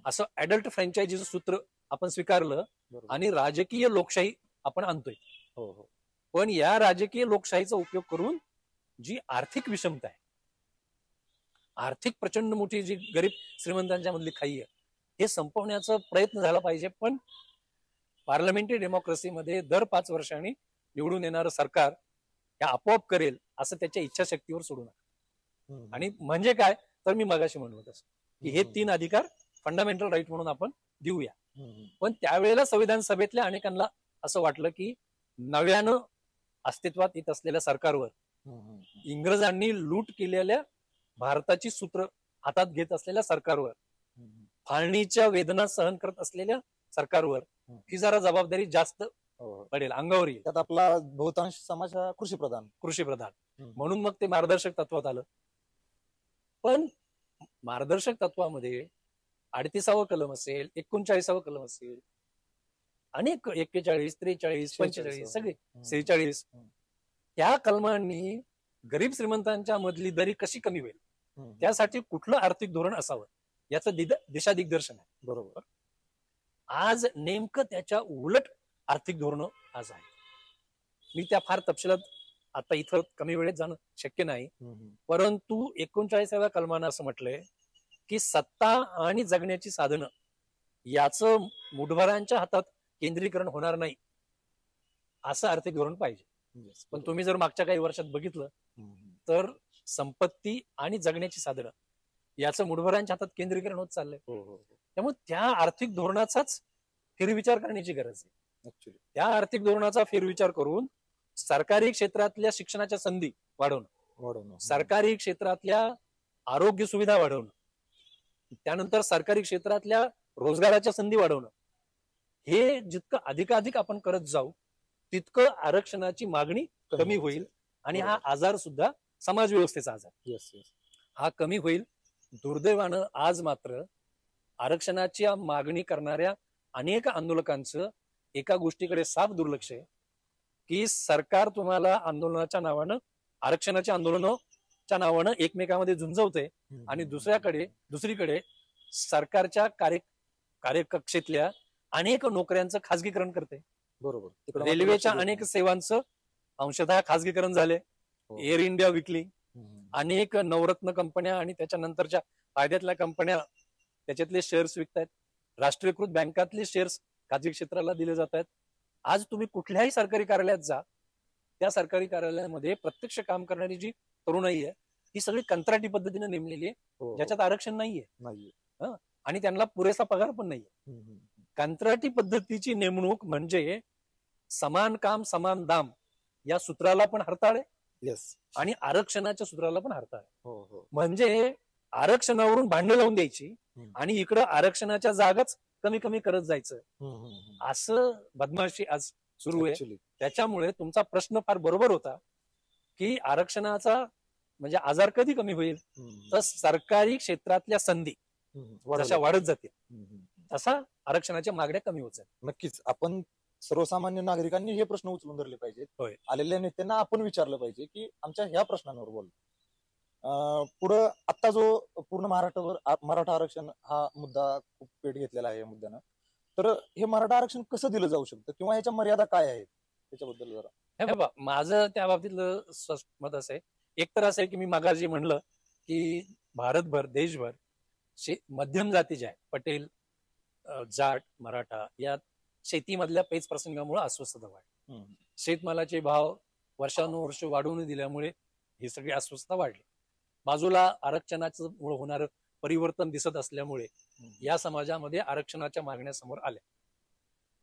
असं अडल्ट फ्रँचायझीचं सूत्र आपण स्वीकारलं आणि राजकीय लोकशाही आपण आणतोय. पण या राजकीय लोकशाहीचा उपयोग करून जी आर्थिक विषमता आहे, आर्थिक प्रचंड मोठी जी गरीब श्रीमंतांच्या मधली खाई आहे, हे संपवण्याचा प्रयत्न झाला पाहिजे. पण पार्लमेंटरी डेमोक्रेसीमध्ये दर 5 वर्षांनी निवडून येणारं सरकार हे आपोआप करेल असं त्याच्या इच्छाशक्तीवर सोडू नका. आणि म्हणजे काय, तर मी मगाशी म्हणलो तसं की हे 3 अधिकार फंडामेंटल राईट म्हणून आपण देऊया. पण त्यावेळेला संविधान सभेतल्या अनेकांना असं वाटलं की नव्यानं अस्तित्वात येत असलेल्या सरकारवर, इंग्रजांनी लूट केलेल्या भारताची सूत्र हातात घेत असलेल्या सरकारवर, फाळणीच्या वेदना सहन करत असलेल्या सरकारवर ही जरा जबाबदारी जास्त पडेल, अंगावर येईल. त्यात आपला बहुतांश समाज हा कृषीप्रधान म्हणून मग ते मार्गदर्शक तत्वात आलं. पण मार्गदर्शक तत्वामध्ये 38वा कलम असेल, 39वा कलम असेल, अनेक 41, 43, 45 सगळे 46 त्या कलमांनी गरीब श्रीमंतांच्या मधली दरी कशी कमी होईल, त्यासाठी कुठलं आर्थिक धोरण असावं याचं दिशा दिग्दर्शन आहे. बरोबर. आज नेमकं त्याच्या उलट आर्थिक धोरण आज आहे. मी त्या फार तपशिलात आता इथं कमी वेळेत जाणं शक्य नाही, परंतु 39व्या कलमानं असं म्हटलंय की सत्ता आणि जगण्याची साधनं याचं मुठभरांच्या हातात केंद्रीकरण होणार नाही, असं आर्थिक धोरण पाहिजे. पण तुम्ही जर मागच्या काही वर्षात बघितलं तर संपत्ती आणि जगण्याची साधनं याचं मुठभरांच्या हातात केंद्रीकरण होत चाललंय. त्यामुळे त्या आर्थिक धोरणाचाच फेरविचार करण्याची गरज आहे. त्या आर्थिक धोरणाचा फेरविचार करून सरकारी क्षेत्रातल्या शिक्षणाच्या संधी वाढवणं, सरकारी क्षेत्रातल्या आरोग्य सुविधा वाढवणं, त्यानंतर सरकारी क्षेत्रातल्या रोजगाराच्या संधी वाढवणं, हे जितकं अधिकाधिक आपण करत जाऊ तितकं आरक्षणाची मागणी कमी होईल आणि हा आजार सुद्धा समाज व्यवस्थेचा आजार हा कमी होईल. दुर्दैवानं आज मात्र आरक्षणाची मागणी करणाऱ्या अनेक आंदोलकांचं एका गोष्टीकडे साफ दुर्लक्ष आहे की सरकार तुम्हाला आंदोलनाच्या नावानं, आरक्षणाच्या आंदोलनाच्या नावानं एकमेकांमध्ये झुंजवते आणि दुसरीकडे सरकारच्या कार्यकक्षेतल्या अनेक नोकऱ्यांचं खासगीकरण करते. बरोबर. रेल्वेच्या अनेक सेवांचं अंशतः खासगीकरण झाले, एअर इंडिया विकली, अनेक नवरत्न कंपन्या आणि त्याच्यानंतरच्या फायद्यातल्या कंपन्या त्याच्यातले शेअर्स विकतायत, राष्ट्रीयकृत बँकातले शेअर्स खाजगी क्षेत्राला दिले जात आहेत. आज तुम्ही कुठल्याही सरकारी कार्यालयात जा, त्या सरकारी कार्यालयामध्ये प्रत्यक्ष काम करणारी जी तरुणाई आहे ती सगळी कंत्राटी पद्धतीने नेमलेली आहे, ज्याच्यात आरक्षण नाहीये आणि त्यांना पुरेसा पगार पण नाहीये. कंत्राटी पद्धतीची नेमणूक म्हणजे समान काम समान दाम या सूत्राला पण हरताळ आहे आणि आरक्षणाच्या सूत्राला पण हरताळ आहे. म्हणजे आरक्षणावरून भांडण लावून द्यायची आणि इकडं आरक्षणाच्या जागाच कमी कमी करत जायचं, असं बदमाशी आज सुरू आहे. त्याच्यामुळे तुमचा प्रश्न फार बरोबर होता की आरक्षणाचा म्हणजे आजार कधी कमी होईल, तर सरकारी क्षेत्रातल्या संधी जशा वाढत जातील तसा आरक्षणाच्या मागण्या कमी होत जातील. नक्कीच आपण सर्वसामान्य नागरिकांनी हे प्रश्न उचलून धरले पाहिजेत. आलेल्या नेत्यांना आपण विचारलं पाहिजे की आमच्या ह्या प्रश्नांवर बोल. पुढं आता जो पूर्ण मराठा आरक्षण हा मुद्दा खूप पेट घेतलेला आहे या मुद्द्यानं, तर हे मराठा आरक्षण कसं दिलं जाऊ शकतं किंवा याच्या मर्यादा काय आहेत त्याच्याबद्दल जरा. हे बाबा, माझं त्या बाबतीतलं स्पष्ट मत असं आहे, एक तर असं आहे की मी मागाशी म्हणलं की भारतभर देशभर मध्यम जाती ज्या आहे, पटेल, जाट, मराठा, या शेतीमधल्या पेच प्रसंगामुळे अस्वस्थता वाढली. शेतमालाचे भाव वर्षानुवर्ष वाढवून दिल्यामुळे ही सगळी अस्वस्थता वाढली. बाजूला आरक्षणाचं होणारं परिवर्तन दिसत असल्यामुळे या समाजामध्ये आरक्षणाच्या मागण्या समोर आल्या.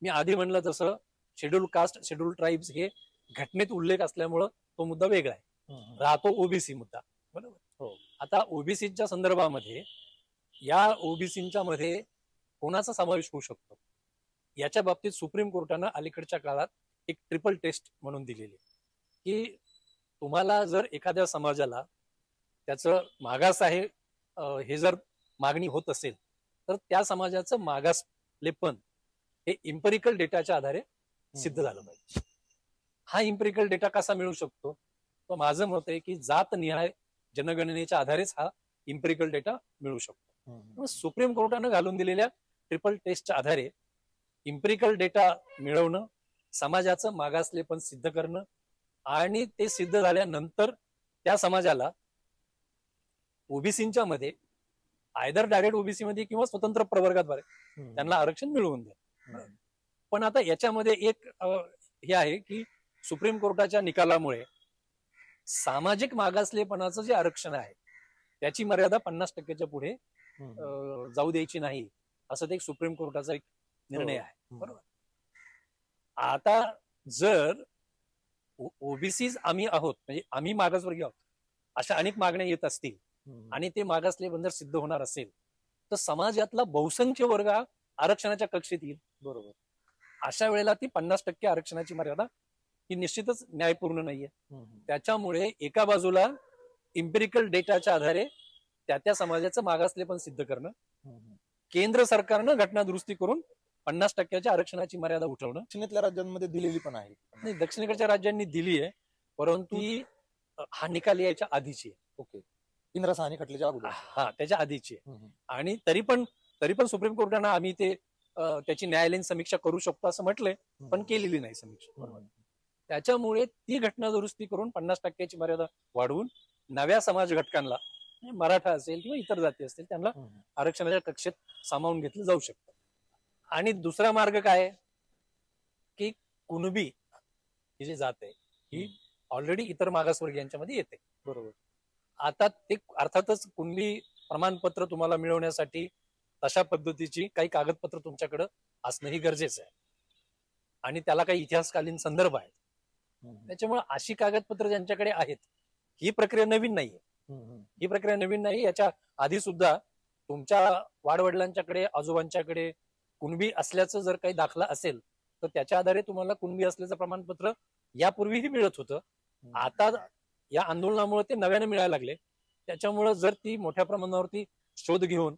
मी आधी म्हणलं तसं शेड्यूल कास्ट, शेड्यूल ट्राईब्स हे घटनेत उल्लेख असल्यामुळं तो मुद्दा वेगळा आहे, राहतो ओबीसी मुद्दा. बरोबर. आता ओबीसीच्या संदर्भामध्ये या ओबीसीच्या मध्ये कोणाचा समावेश होऊ शकतो याच्या बाबतीत सुप्रीम कोर्टानं अलीकडच्या काळात एक ट्रिपल टेस्ट म्हणून दिलेली की तुम्हाला जर एखाद्या समाजाला त्याचं मागास आहे हे जर मागणी होत असेल तर त्या समाजाचं मागासलेपण हे इम्पेरिकल डेटाच्या आधारे सिद्ध झालं पाहिजे. हा इम्पेरिकल डेटा कसा मिळू शकतो, तर माझं मत आहे की जातनिहाय जनगणनेच्या आधारेच हा इम्पेरिकल डेटा मिळू शकतो. सुप्रीम कोर्टानं घालून दिलेल्या ट्रिपल टेस्टच्या आधारे इम्पेरिकल डेटा मिळवणं, समाजाचं मागासलेपण सिद्ध करणं आणि ते सिद्ध झाल्यानंतर त्या समाजाला ओबीसीच्या मध्ये आयदर डायरेक्ट ओबीसी मध्ये किंवा स्वतंत्र प्रवर्गाद्वारे त्यांना आरक्षण मिळवून द्या. पण आता याच्यामध्ये एक हे आहे की सुप्रीम कोर्टाच्या निकालामुळे सामाजिक मागासलेपणाचं जे आरक्षण आहे त्याची मर्यादा 50% पुढे जाऊ द्यायची नाही, असं ते एक सुप्रीम कोर्टाचा एक निर्णय आहे. बरोबर. आता जर ओबीसी आम्ही आहोत, म्हणजे आम्ही मागासवर्गीय आहोत, अशा अनेक मागण्या येत असतील आणि ते मागासले बंदर सिद्ध होणार असेल, तर समाजातला बहुसंख्य वर्ग आरक्षणाच्या कक्षेत येईल. बरोबर. अशा वेळेला ती 50% आरक्षणाची मर्यादा ही निश्चितच न्यायपूर्ण नाहीये. त्याच्यामुळे एका बाजूला इम्पेरिकल डेटाच्या आधारे त्या समाजाचं मागासले पण सिद्ध करणं, केंद्र सरकारनं घटना दुरुस्ती करून 50% आरक्षणाची मर्यादा उठवणं. दक्षिणेतल्या राज्यांमध्ये दिलेली पण आहे. नाही, दक्षिणेकडच्या राज्यांनी दिली आहे, परंतु हा निकाल यायच्या आधीची आहे. ओके. इंदिरा साहनी खटल्याच्या अगोदर. हा, त्याच्या आधीची आहे. आणि तरी पण सुप्रीम कोर्टानं आम्ही ते त्याची न्यायालयीन समीक्षा करू शकतो असं म्हटलंय, पण केलेली नाही समीक्षा. त्याच्यामुळे ती घटना दुरुस्ती करून 50%ची मर्यादा वाढवून नव्या समाज घटकांना, मराठा असेल किंवा इतर जाती असतील, त्यांना आरक्षणाच्या कक्षेत सामावून घेतलं जाऊ शकतं. आणि दुसरा मार्ग काय आहे की कुणबी ही जी जात आहे ही ऑलरेडी इतर मागासवर्गीयांच्या येते. बरोबर. आता ते अर्थातच कुणबी प्रमाणपत्र तुम्हाला मिळवण्यासाठी तशा पद्धतीची काही कागदपत्र तुमच्याकडे असणंही गरजेचं आहे आणि त्याला काही इतिहासकालीन संदर्भ आहे. त्याच्यामुळे अशी कागदपत्र ज्यांच्याकडे आहेत, ही प्रक्रिया नवीन नाहीये. ही प्रक्रिया नवीन नाही. याच्या आधी सुद्धा तुमच्या वाडवडिलांच्याकडे, आजोबांच्याकडे कुणबी असल्याचं जर काही दाखला असेल तर त्याच्या आधारे तुम्हाला कुणबी असल्याचं प्रमाणपत्र यापूर्वीही मिळत होतं. आता या आंदोलनामुळे ते नव्याने मिळायला लागले. त्याच्यामुळे जर ती मोठ्या प्रमाणावरती शोध घेऊन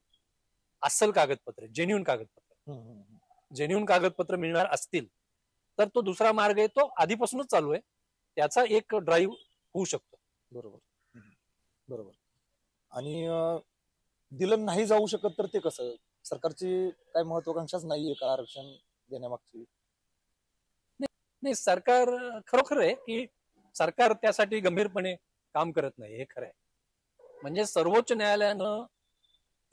अस्सल कागदपत्र, जेन्युन कागदपत्र मिळणार असतील तर तो दुसरा मार्ग आहे, तो आधीपासूनच चालू आहे, त्याचा एक ड्राईव्ह होऊ शकतो. बरोबर. बरोबर. आणि दिलं नाही जाऊ शकत तर ते कसं? सरकारची काय महत्वाकांक्षाच नाहीये का आरक्षण देण्यामागची? नाही, सरकार खरोखर आहे की सरकार त्यासाठी गंभीरपणे काम करत नाही, हे खरं आहे. म्हणजे सर्वोच्च न्यायालयानं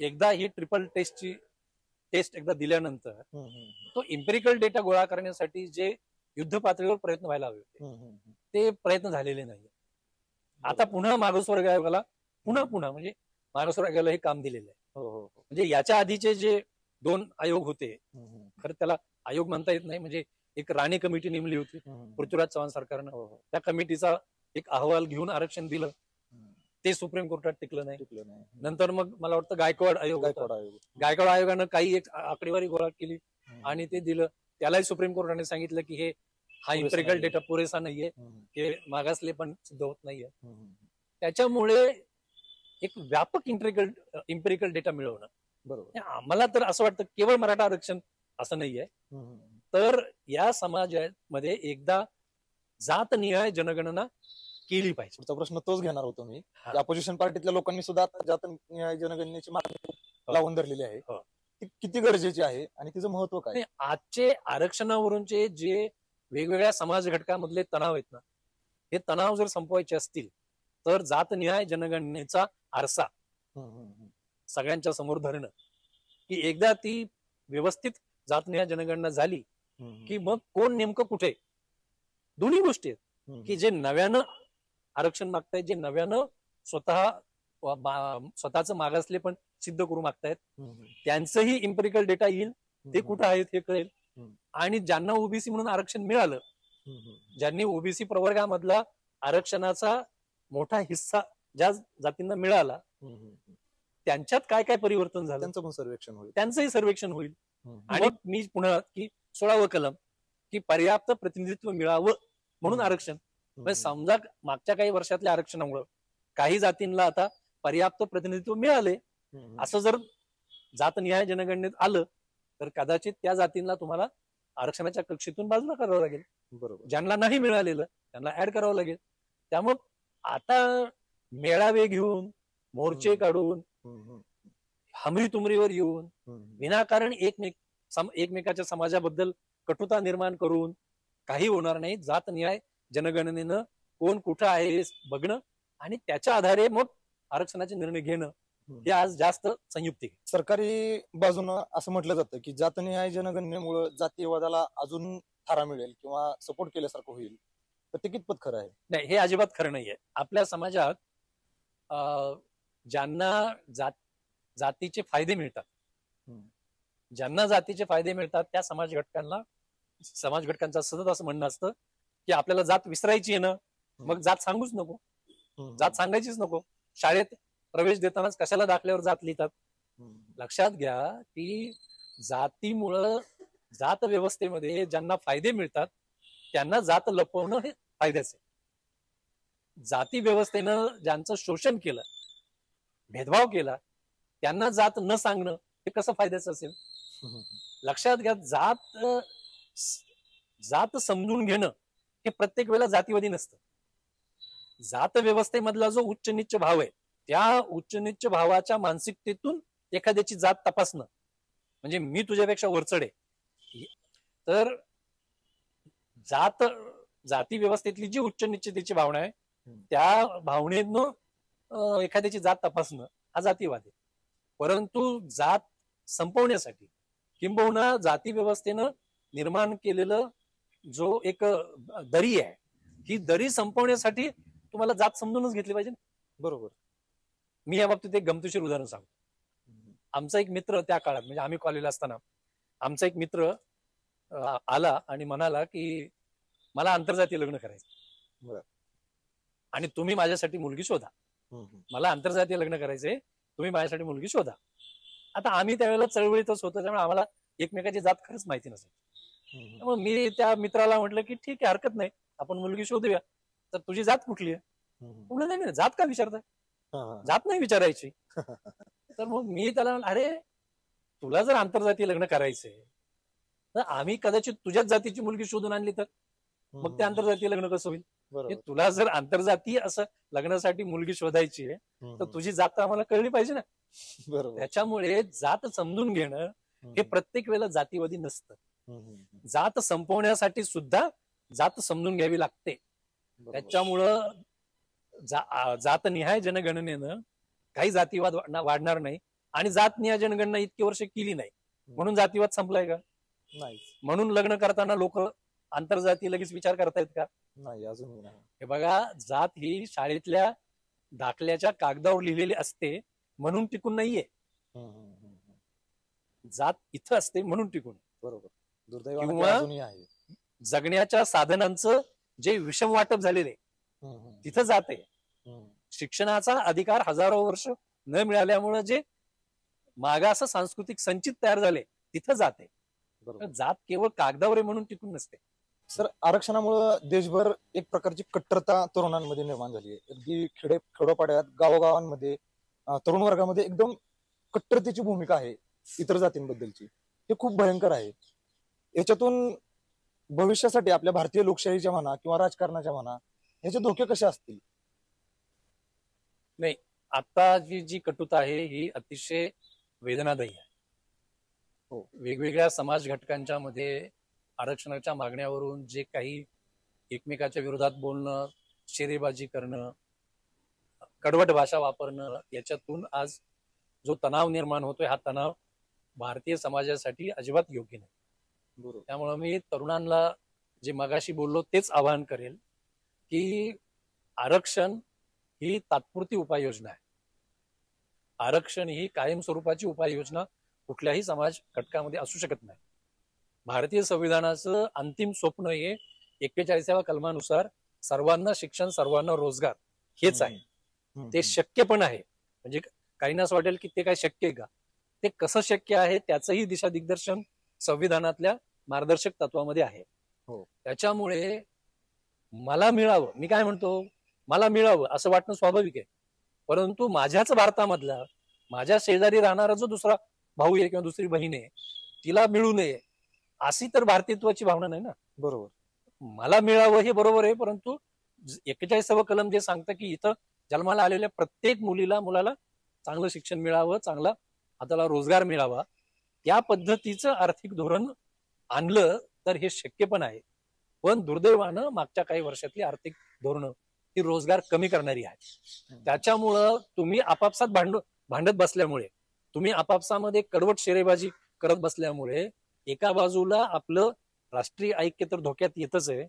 एकदा ही ट्रिपल टेस्ट एकदा दिल्यानंतर तो इम्पेरिकल डेटा गोळा करण्यासाठी जे युद्ध पातळीवर प्रयत्न व्हायला हवे होते, ते प्रयत्न झालेले नाही. आता पुन्हा मागासवर्ग आयोगाला पुन्हा म्हणजे मागासवर्ग आयोगाला हे काम दिलेलं आहे. म्हणजे याच्या आधीचे जे 2 आयोग होते, खरं त्याला आयोग म्हणता येत नाही, म्हणजे एक राणे कमिटी नेमली होती पृथ्वीराज चव्हाण सरकारनं. त्या कमिटीचा एक अहवाल घेऊन आरक्षण दिलं, ते सुप्रीम कोर्टात टिकलं नाही. नंतर मग मला वाटतं गायकवाड आयोगानं काही एक आकडेवारी गोळा केली आणि ते दिलं. त्यालाही सुप्रीम कोर्टाने सांगितलं की हा इम्पेरिकल डेटा पुरेसा नाहीये, हे मागासले पण सिद्ध होत नाहीये. त्याच्यामुळे एक व्यापक इम्पेरिकल डेटा मिळवणं. बरोबर. आम्हाला तर असं वाटतं केवळ मराठा आरक्षण असं नाहीये, तर या समाजामध्ये एकदा जातनिहाय जनगणना केली पाहिजे. पुढचा प्रश्न तोच घेणार होतो मी. अपोजिशन पार्टीतल्या लोकांनी सुद्धा आता जातनिहाय जनगणनेची मागणी लावून धरलेली आहे. ती किती गरजेची आहे आणि तिचं महत्व काय? आजचे आरक्षणावरूनचे जे वेगवेगळ्या समाज घटकांमधले तणाव आहेत ना, हे तणाव जर संपवायचे असतील तर जातनिहाय जनगणनेचा आरसा सगळ्यांच्या समोर धरणं, की एकदा ती व्यवस्थित जातनिहाय जनगणना झाली की मग कोण नेमकं कुठे, दोन्ही गोष्टी आहेत की जे नव्यानं आरक्षण मागतायत, जे नव्यानं स्वतःचं मागासले पण सिद्ध करू मागतायत, त्यांचंही इम्पेरिकल डेटा येईल, ते कुठं आहेत हे कळेल. आणि ज्यांना ओबीसी म्हणून आरक्षण मिळालं, ज्यांनी ओबीसी प्रवर्गामधला आरक्षणाचा मोठा हिस्सा ज्या जातींना मिळाला, त्यांच्यात काय काय परिवर्तन झालं त्यांचं पण सर्वेक्षण होईल, त्यांचंही सर्वेक्षण होईल. आणि मी पुन्हा की 16वं कलम की पर्याप्त प्रतिनिधित्व मिळावं म्हणून आरक्षण. म्हणजे समजा मागच्या काही वर्षातल्या आरक्षणामुळे काही जातींना आता पर्याप्त प्रतिनिधित्व मिळाले, असं जर जातनिहाय जनगणनेत आलं तर कदाचित त्या जातींना तुम्हाला आरक्षणाच्या कक्षेतून बाजूला करावं लागेल. बरोबर. ज्यांना नाही मिळालेलं त्यांना ऍड करावं लागेल. त्यामुळे आता मेळावे घेऊन, मोर्चे काढून, हमरी तुमरीवर येऊन विनाकारण एकमेकाच्या समाजाबद्दल कटुता निर्माण करून काही होणार नाही. जातनिहाय जनगणनेनं कोण कुठं आहे हे बघणं आणि त्याच्या आधारे मग आरक्षणाचे निर्णय घेणं हे आज जास्त संयुक्तिक. सरकारी बाजूनं असं म्हटलं जातं की जातनिहाय जनगणनेमुळे जातीयवादाला अजून थारा मिळेल किंवा सपोर्ट केल्यासारखं होईल, तर ते कितपत खरं आहे? नाही, हे अजिबात खरं नाहीये. आपल्या समाजात ज्यांना जातीचे फायदे मिळतात, हम्म. ज्यांना जातीचे फायदे मिळतात त्या समाज घटकांचं सतत असं म्हणणं असतं की आपल्याला जात विसरायची आहे ना, मग जात सांगूच नको, जात सांगायचीच नको. शाळेत प्रवेश देतानाच कशाला दाखल्यावर जात लिहितात? लक्षात घ्या की जातीमुळं, जात व्यवस्थेमध्ये ज्यांना फायदे मिळतात त्यांना जात लपवणं हे फायद्याचं आहे. जाती व्यवस्थेनं ज्यांचं शोषण केलं, भेदभाव केला, त्यांना जात न सांगणं हे कसं फायद्याचं असेल? लक्षात घ्या, जात समजून घेणं हे प्रत्येक वेळेला जातीवादी नसतं. जात व्यवस्थेमधला जो उच्च नीच भाव आहे त्या उच्च नीच भावाच्या मानसिकतेतून एखाद्याची जात तपासणं म्हणजे मी तुझ्यापेक्षा वरचढ आहे. तर जाती व्यवस्थेतली जी उच्च निश्चितेची भावना आहे त्या भावनेतनं एखाद्याची जात तपासणं हा जातीवाद आहे. परंतु जात संपवण्यासाठी किंबहुना जाती व्यवस्थेनं निर्माण केलेलं जो एक दरी आहे, ही दरी संपवण्यासाठी तुम्हाला जात समजूनच घेतली पाहिजे. बरोबर. मी या बाबतीत एक गमतीशीर उदाहरण सांगतो. आमचा एक मित्र त्या काळात म्हणजे आम्ही कॉलेजला असताना आमचा एक मित्र आला आणि म्हणाला की मला आंतरजातीय लग्न करायचं आणि तुम्ही माझ्यासाठी मुलगी शोधा. मला आंतरजातीय लग्न करायचंय, तुम्ही माझ्यासाठी मुलगी शोधा. आता आम्ही त्यावेळेला चळवळीतच होतो त्यामुळे आम्हाला एकमेकाची जात खरंच माहिती नसेल. मग मी त्या मित्राला म्हटलं की ठीक आहे, हरकत नाही, आपण मुलगी शोधूया. तर तुझी जात कुठली आहे? म्हटलं नाही, जात का विचारताय? जात नाही विचारायची. तर मग मी त्याला, अरे तुला जर आंतरजातीय लग्न करायचंय तर आम्ही कदाचित तुझ्याच जातीची मुलगी शोधून आणली तर मग ते आंतरजातीय लग्न कसं होईल? तुला जर आंतरजातीय असं लग्नासाठी मुलगी शोधायची आहे तर तुझी जात तर आम्हाला कळली पाहिजे ना. त्याच्यामुळे जात समजून घेणं हे प्रत्येक वेळेला जातीवादी नसतं. जात संपवण्यासाठी सुद्धा जात समजून घ्यावी लागते. त्याच्यामुळं जातनिहाय जनगणनेनं काही जातीवाद वाढणार नाही आणि जातनिहाय जनगणना इतकी वर्ष केली नाही म्हणून जातीवाद संपलाय का? नाही. म्हणून लग्न करताना लोक आंतरजातीय लगेच विचार करतायत का? नाही, अजून नाही. हे बघा, जात ही शाळेतल्या दाखल्याच्या कागदावर लिहिलेली असते म्हणून टिकून नाहीये. जात इथं असते म्हणून टिकून. बरोबर. किंवा जगण्याच्या साधनांचं जे विषम वाटप झालेले तिथं जाते. शिक्षणाचा अधिकार हजारो वर्ष न मिळाल्यामुळे जे मागास सांस्कृतिक संचित तयार झाले तिथं जाते. जात केवळ कागदावर आहे म्हणून टिकून नसते. सर, आरक्षणामुळे देशभर एक प्रकारची कट्टरता तरुणांमध्ये निर्माण झाली आहे. अगदी खेडोपाड्यात गावोगावांमध्ये तरुण वर्गामध्ये एकदम कट्टरतेची भूमिका आहे इतर जातींबद्दलची. हे खूप भयंकर आहे. याच्यातून भविष्यासाठी आपल्या भारतीय लोकशाहीच्या म्हणा किंवा राजकारणाच्या म्हणा ह्याचे धोके कसे असतील? नाही, आता जी कटुता आहे ही अतिशय वेदनादायी आहे. वेगवेगळ्या समाज घटकांच्या मध्ये आरक्षणाच्या मागण्यावरून जे काही एकमेकाच्या विरोधात बोलणं, शेरेबाजी करणं, कडवट भाषा वापरणं, याच्यातून आज जो तणाव निर्माण होतोय हा तणाव भारतीय समाजासाठी अजिबात योग्य नाही. त्यामुळे मी तरुणांना जे मगाशी बोललो तेच आवाहन करेल की आरक्षण ही तात्पुरती उपाययोजना आहे. आरक्षण ही कायम स्वरूपाची उपाययोजना कुठल्याही समाज घटकामध्ये असू शकत नाही. भारतीय संविधानाचं अंतिम स्वप्न हे 41व्या कलमानुसार सर्वांना शिक्षण, सर्वांना रोजगार हेच आहे. ते शक्य पण आहे. म्हणजे काहींना असं वाटेल की ते काय शक्य आहे का? ते कसं शक्य आहे त्याचंही दिशा दिग्दर्शन संविधानातल्या मार्गदर्शक तत्वामध्ये आहे. त्याच्यामुळे मला मिळावं, मी काय म्हणतो, मला मिळावं असं वाटणं स्वाभाविक आहे. परंतु माझ्याच भारतामधला, माझ्या शेजारी राहणारा जो दुसरा भाऊ आहे किंवा दुसरी बहीण आहे तिला मिळू नये अशी तर भारतीयत्वाची भावना नाही ना. बरोबर. मला मिळावं हे बरोबर आहे, परंतु 41वा कलम जे सांगतं की इथं जन्माला आलेल्या प्रत्येक मुलाला चांगलं शिक्षण मिळावं, चांगला हाताला रोजगार मिळावा, त्या पद्धतीचं आर्थिक धोरण आणलं तर हे शक्य पण आहे. पण दुर्दैवानं मागच्या काही वर्षातली आर्थिक धोरणं ही रोजगार कमी करणारी आहे. त्याच्यामुळं तुम्ही आपापसात भांडत बसल्यामुळे, तुम्ही आपापसामध्ये कडवट शेरेबाजी करत बसल्यामुळे एका बाजूला आपलं राष्ट्रीय ऐक्य तर धोक्यात येतच आहे,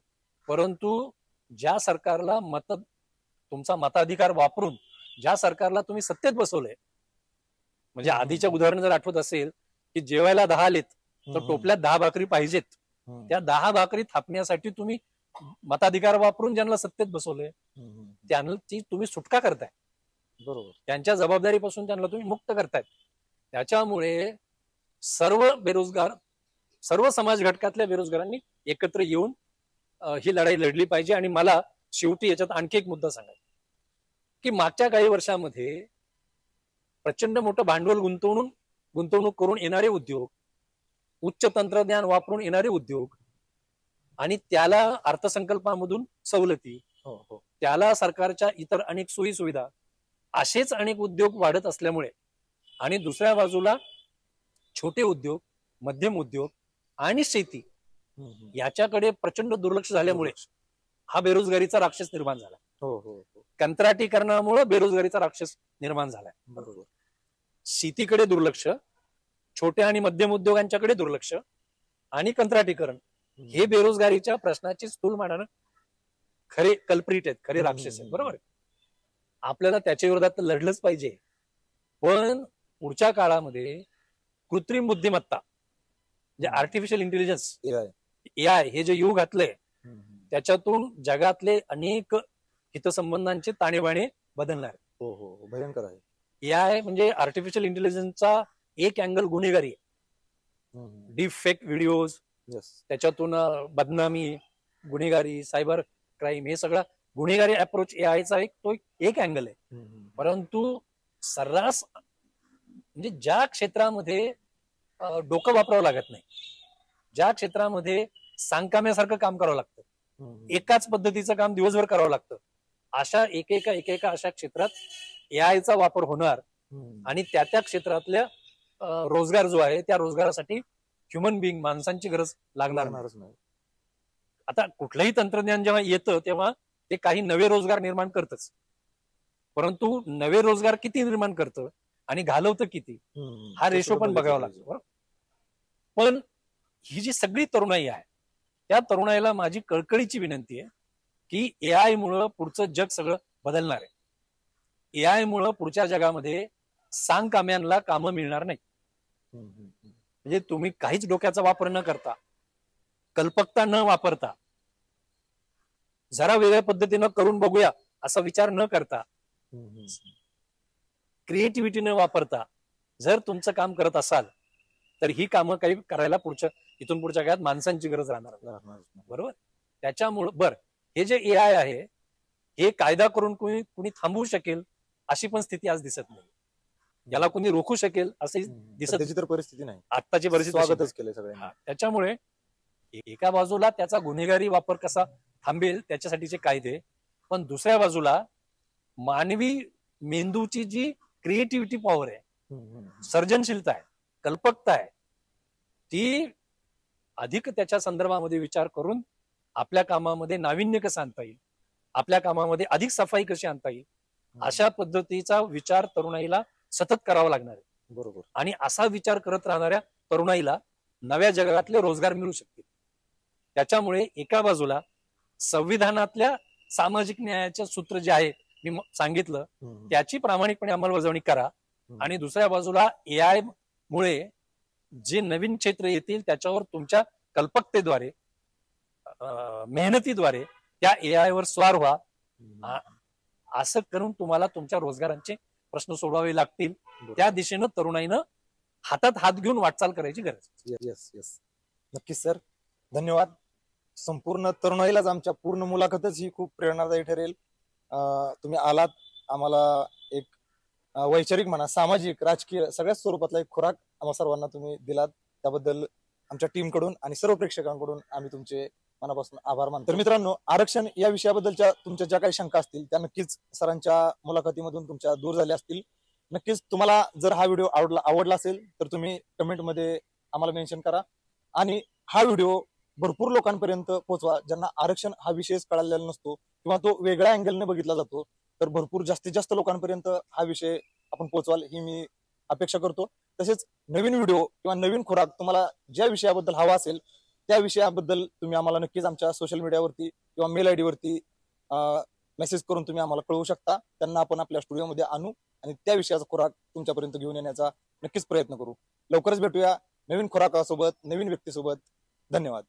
परंतु ज्या सरकारला तुमचा मताधिकार वापरून ज्या सरकारला तुम्ही सत्तेत बसवलंय, म्हणजे आधीच्या उदाहरण जर आठवत असेल की जेवायला 10 आलेत तर टोपल्यात 10 भाकरी पाहिजेत, त्या 10 भाकरी थापण्यासाठी तुम्ही मताधिकार वापरून ज्यांना सत्तेत बसवलंय त्यांची तुम्ही सुटका करताय, बरोबर, त्यांच्या जबाबदारीपासून त्यांना तुम्ही मुक्त करताय. त्याच्यामुळे सर्व बेरोजगार, सर्व समाज घटकातल्या बेरोजगारांनी एकत्र येऊन ही लढाई लढली पाहिजे. आणि मला शेवटी याच्यात आणखी एक मुद्दा सांगायचा की मागच्या काही वर्षामध्ये प्रचंड मोठं भांडवल गुंतवणूक करून येणारे उद्योग, उच्च तंत्रज्ञान वापरून येणारे उद्योग आणि त्याला अर्थसंकल्पामधून सवलती, त्याला सरकारच्या इतर अनेक सोयी सुविधा, असेच अनेक उद्योग वाढत असल्यामुळे आणि दुसऱ्या बाजूला छोटे उद्योग, मध्यम उद्योग आणि शेती याच्याकडे प्रचंड दुर्लक्ष झाल्यामुळे हा बेरोजगारीचा राक्षस निर्माण झाला. कंत्राटीकरणामुळे बेरोजगारीचा राक्षस निर्माण झालाय. बरोबर, शेतीकडे दुर्लक्ष, छोट्या आणि मध्यम उद्योगांच्याकडे दुर्लक्ष आणि कंत्राटीकरण हे बेरोजगारीच्या प्रश्नाची स्थूलमानानं खरे कल्प्रिट आहेत, खरे राक्षस आहेत. बरोबर, आपल्याला त्याच्या विरोधात लढलंच पाहिजे. पण पुढच्या काळामध्ये कृत्रिम बुद्धिमत्ता, जे आर्टिफिशियल इंटेलिजन्स, AI हे जे युग घातलंय त्याच्यातून जगातले अनेक हितसंबंधांचे ताणेबाणे बदलणार. भयंकर आहे. AI म्हणजे आर्टिफिशियल इंटेलिजन्सचा एक अँगल गुन्हेगारी आहे. डीप फेक व्हिडिओज, त्याच्यातून बदनामी, गुन्हेगारी, सायबर क्राईम, हे सगळा गुन्हेगारी अप्रोच AIचा एक अँगल आहे. परंतु सर्रास म्हणजे ज्या क्षेत्रामध्ये डोकं वापरावं लागत नाही, ज्या क्षेत्रामध्ये सांगकाम्यासारखं काम करावं लागतं, एकाच पद्धतीचं काम दिवसभर करावं लागतं, अशा एकेका अशा क्षेत्रात AIचा वापर होणार आणि त्या क्षेत्रातल्या रोजगार जो आहे त्या रोजगारासाठी ह्युमन बिईंग, माणसांची गरज लागणार नाही. आता कुठलंही तंत्रज्ञान जेव्हा येतं तेव्हा ते काही नवे रोजगार निर्माण करतच, परंतु नवे रोजगार किती निर्माण करतं आणि घालवतं किती, हा रेशो पण बघावा लागतो. पण ही जी सगळी तरुणाई आहे त्या तरुणाईला माझी कळकळीची विनंती आहे की AI मुळे पुढचं जग सगळं बदलणार आहे. AI मुळे पुढच्या जगामध्ये सांगकाम्यांना कामं मिळणार नाही. म्हणजे तुम्ही काहीच डोक्याचा वापर न करता, कल्पकता न वापरता, जरा वेगळ्या पद्धतीनं करून बघूया असा विचार न करता, क्रिएटिव्हिटी न वापरता जर तुमचं काम करत असाल तर ही कामं काही करायला इथून पुढच्या काळात माणसांची गरज राहणार. बरोबर, त्याच्यामुळे हे जे AI आहे हे कायदा करून कुणी थांबवू शकेल अशी पण स्थिती आज दिसत नाही. याला कुणी रोखू शकेल अशी दिसत परिस्थिती नाही. आत्ताची परिस्थिती स्वागतच केलं सगळ्यांनी. त्याच्यामुळे एका बाजूला त्याचा गुन्हेगारी वापर कसा थांबेल त्याच्यासाठीचे कायदे, पण दुसऱ्या बाजूला मानवी मेंदूची जी क्रिएटिव्हिटी पॉवर आहे, सर्जनशीलता आहे, कल्पकता आहे, ती अधिक त्याच्या संदर्भामध्ये विचार करून आपल्या कामामध्ये नाविन्य कसं आणता येईल, आपल्या कामामध्ये अधिक सफाई कशी आणता येईल, अशा पद्धतीचा विचार तरुणाईला सतत करावा लागणार आहे. बरोबर, आणि असा विचार करत राहणाऱ्या तरुणाईला नव्या जगातले रोजगार मिळू शकतील. त्याच्यामुळे एका बाजूला संविधानातल्या सामाजिक न्यायाचे सूत्र जे आहे मी सांगितलं त्याची प्रामाणिकपणे अंमलबजावणी करा, आणि दुसऱ्या बाजूला AI मुळे जे नवीन क्षेत्र येतील त्याच्यावर तुमच्या कल्पकतेद्वारे, मेहनतीद्वारे त्या AI वर स्वार व्हा. असं करून तुम्हाला तुमच्या रोजगारांचे प्रश्न सोडवावे लागतील. त्या दिशेनं तरुणाईनं हातात हात घेऊन वाटचाल करायची गरज. येस, नक्कीच सर, धन्यवाद. संपूर्ण तरुणाईलाच आमच्या पूर्ण मुलाखतच ही खूप प्रेरणादायी ठरेल. तुम्ही आलात, आम्हाला एक वैचारिक म्हणा, सामाजिक, राजकीय सगळ्याच स्वरूपातला एक खुराक आम्हा सर्वांना तुम्ही दिलात. त्याबद्दल आमच्या टीमकडून आणि सर्व प्रेक्षकांकडून आम्ही तुमचे मनापासून आभार मानतो. तर मित्रांनो, आरक्षण या विषयाबद्दलच्या तुमच्या ज्या काही शंका असतील त्या नक्कीच सरांच्या मुलाखतीमधून तुमच्या दूर झाल्या असतील. नक्कीच तुम्हाला जर हा व्हिडिओ आवडला असेल तर तुम्ही कमेंटमध्ये आम्हाला मेन्शन करा आणि हा व्हिडिओ भरपूर लोकांपर्यंत पोहोचवा, ज्यांना आरक्षण हा विषयच कळलेला नसतो किंवा तो वेगळ्या अँगलने बघितला जातो. तर भरपूर जास्तीत जास्त लोकांपर्यंत हा विषय आपण पोहोचवाल ही मी अपेक्षा करतो. तसेच नवीन व्हिडिओ किंवा नवीन खुराक तुम्हाला ज्या विषयाबद्दल हवा असेल त्या विषयाबद्दल तुम्ही आम्हाला नक्कीच आमच्या सोशल मीडियावरती किंवा मेल ID वरती मेसेज करून तुम्ही आम्हाला कळवू शकता. त्यांना आपण आपल्या स्टुडिओमध्ये आणू आणि त्या विषयाचा खुराक तुमच्यापर्यंत घेऊन येण्याचा नक्कीच प्रयत्न करू. लवकरच भेटूया नवीन खुराकासोबत, नवीन व्यक्तीसोबत. धन्यवाद.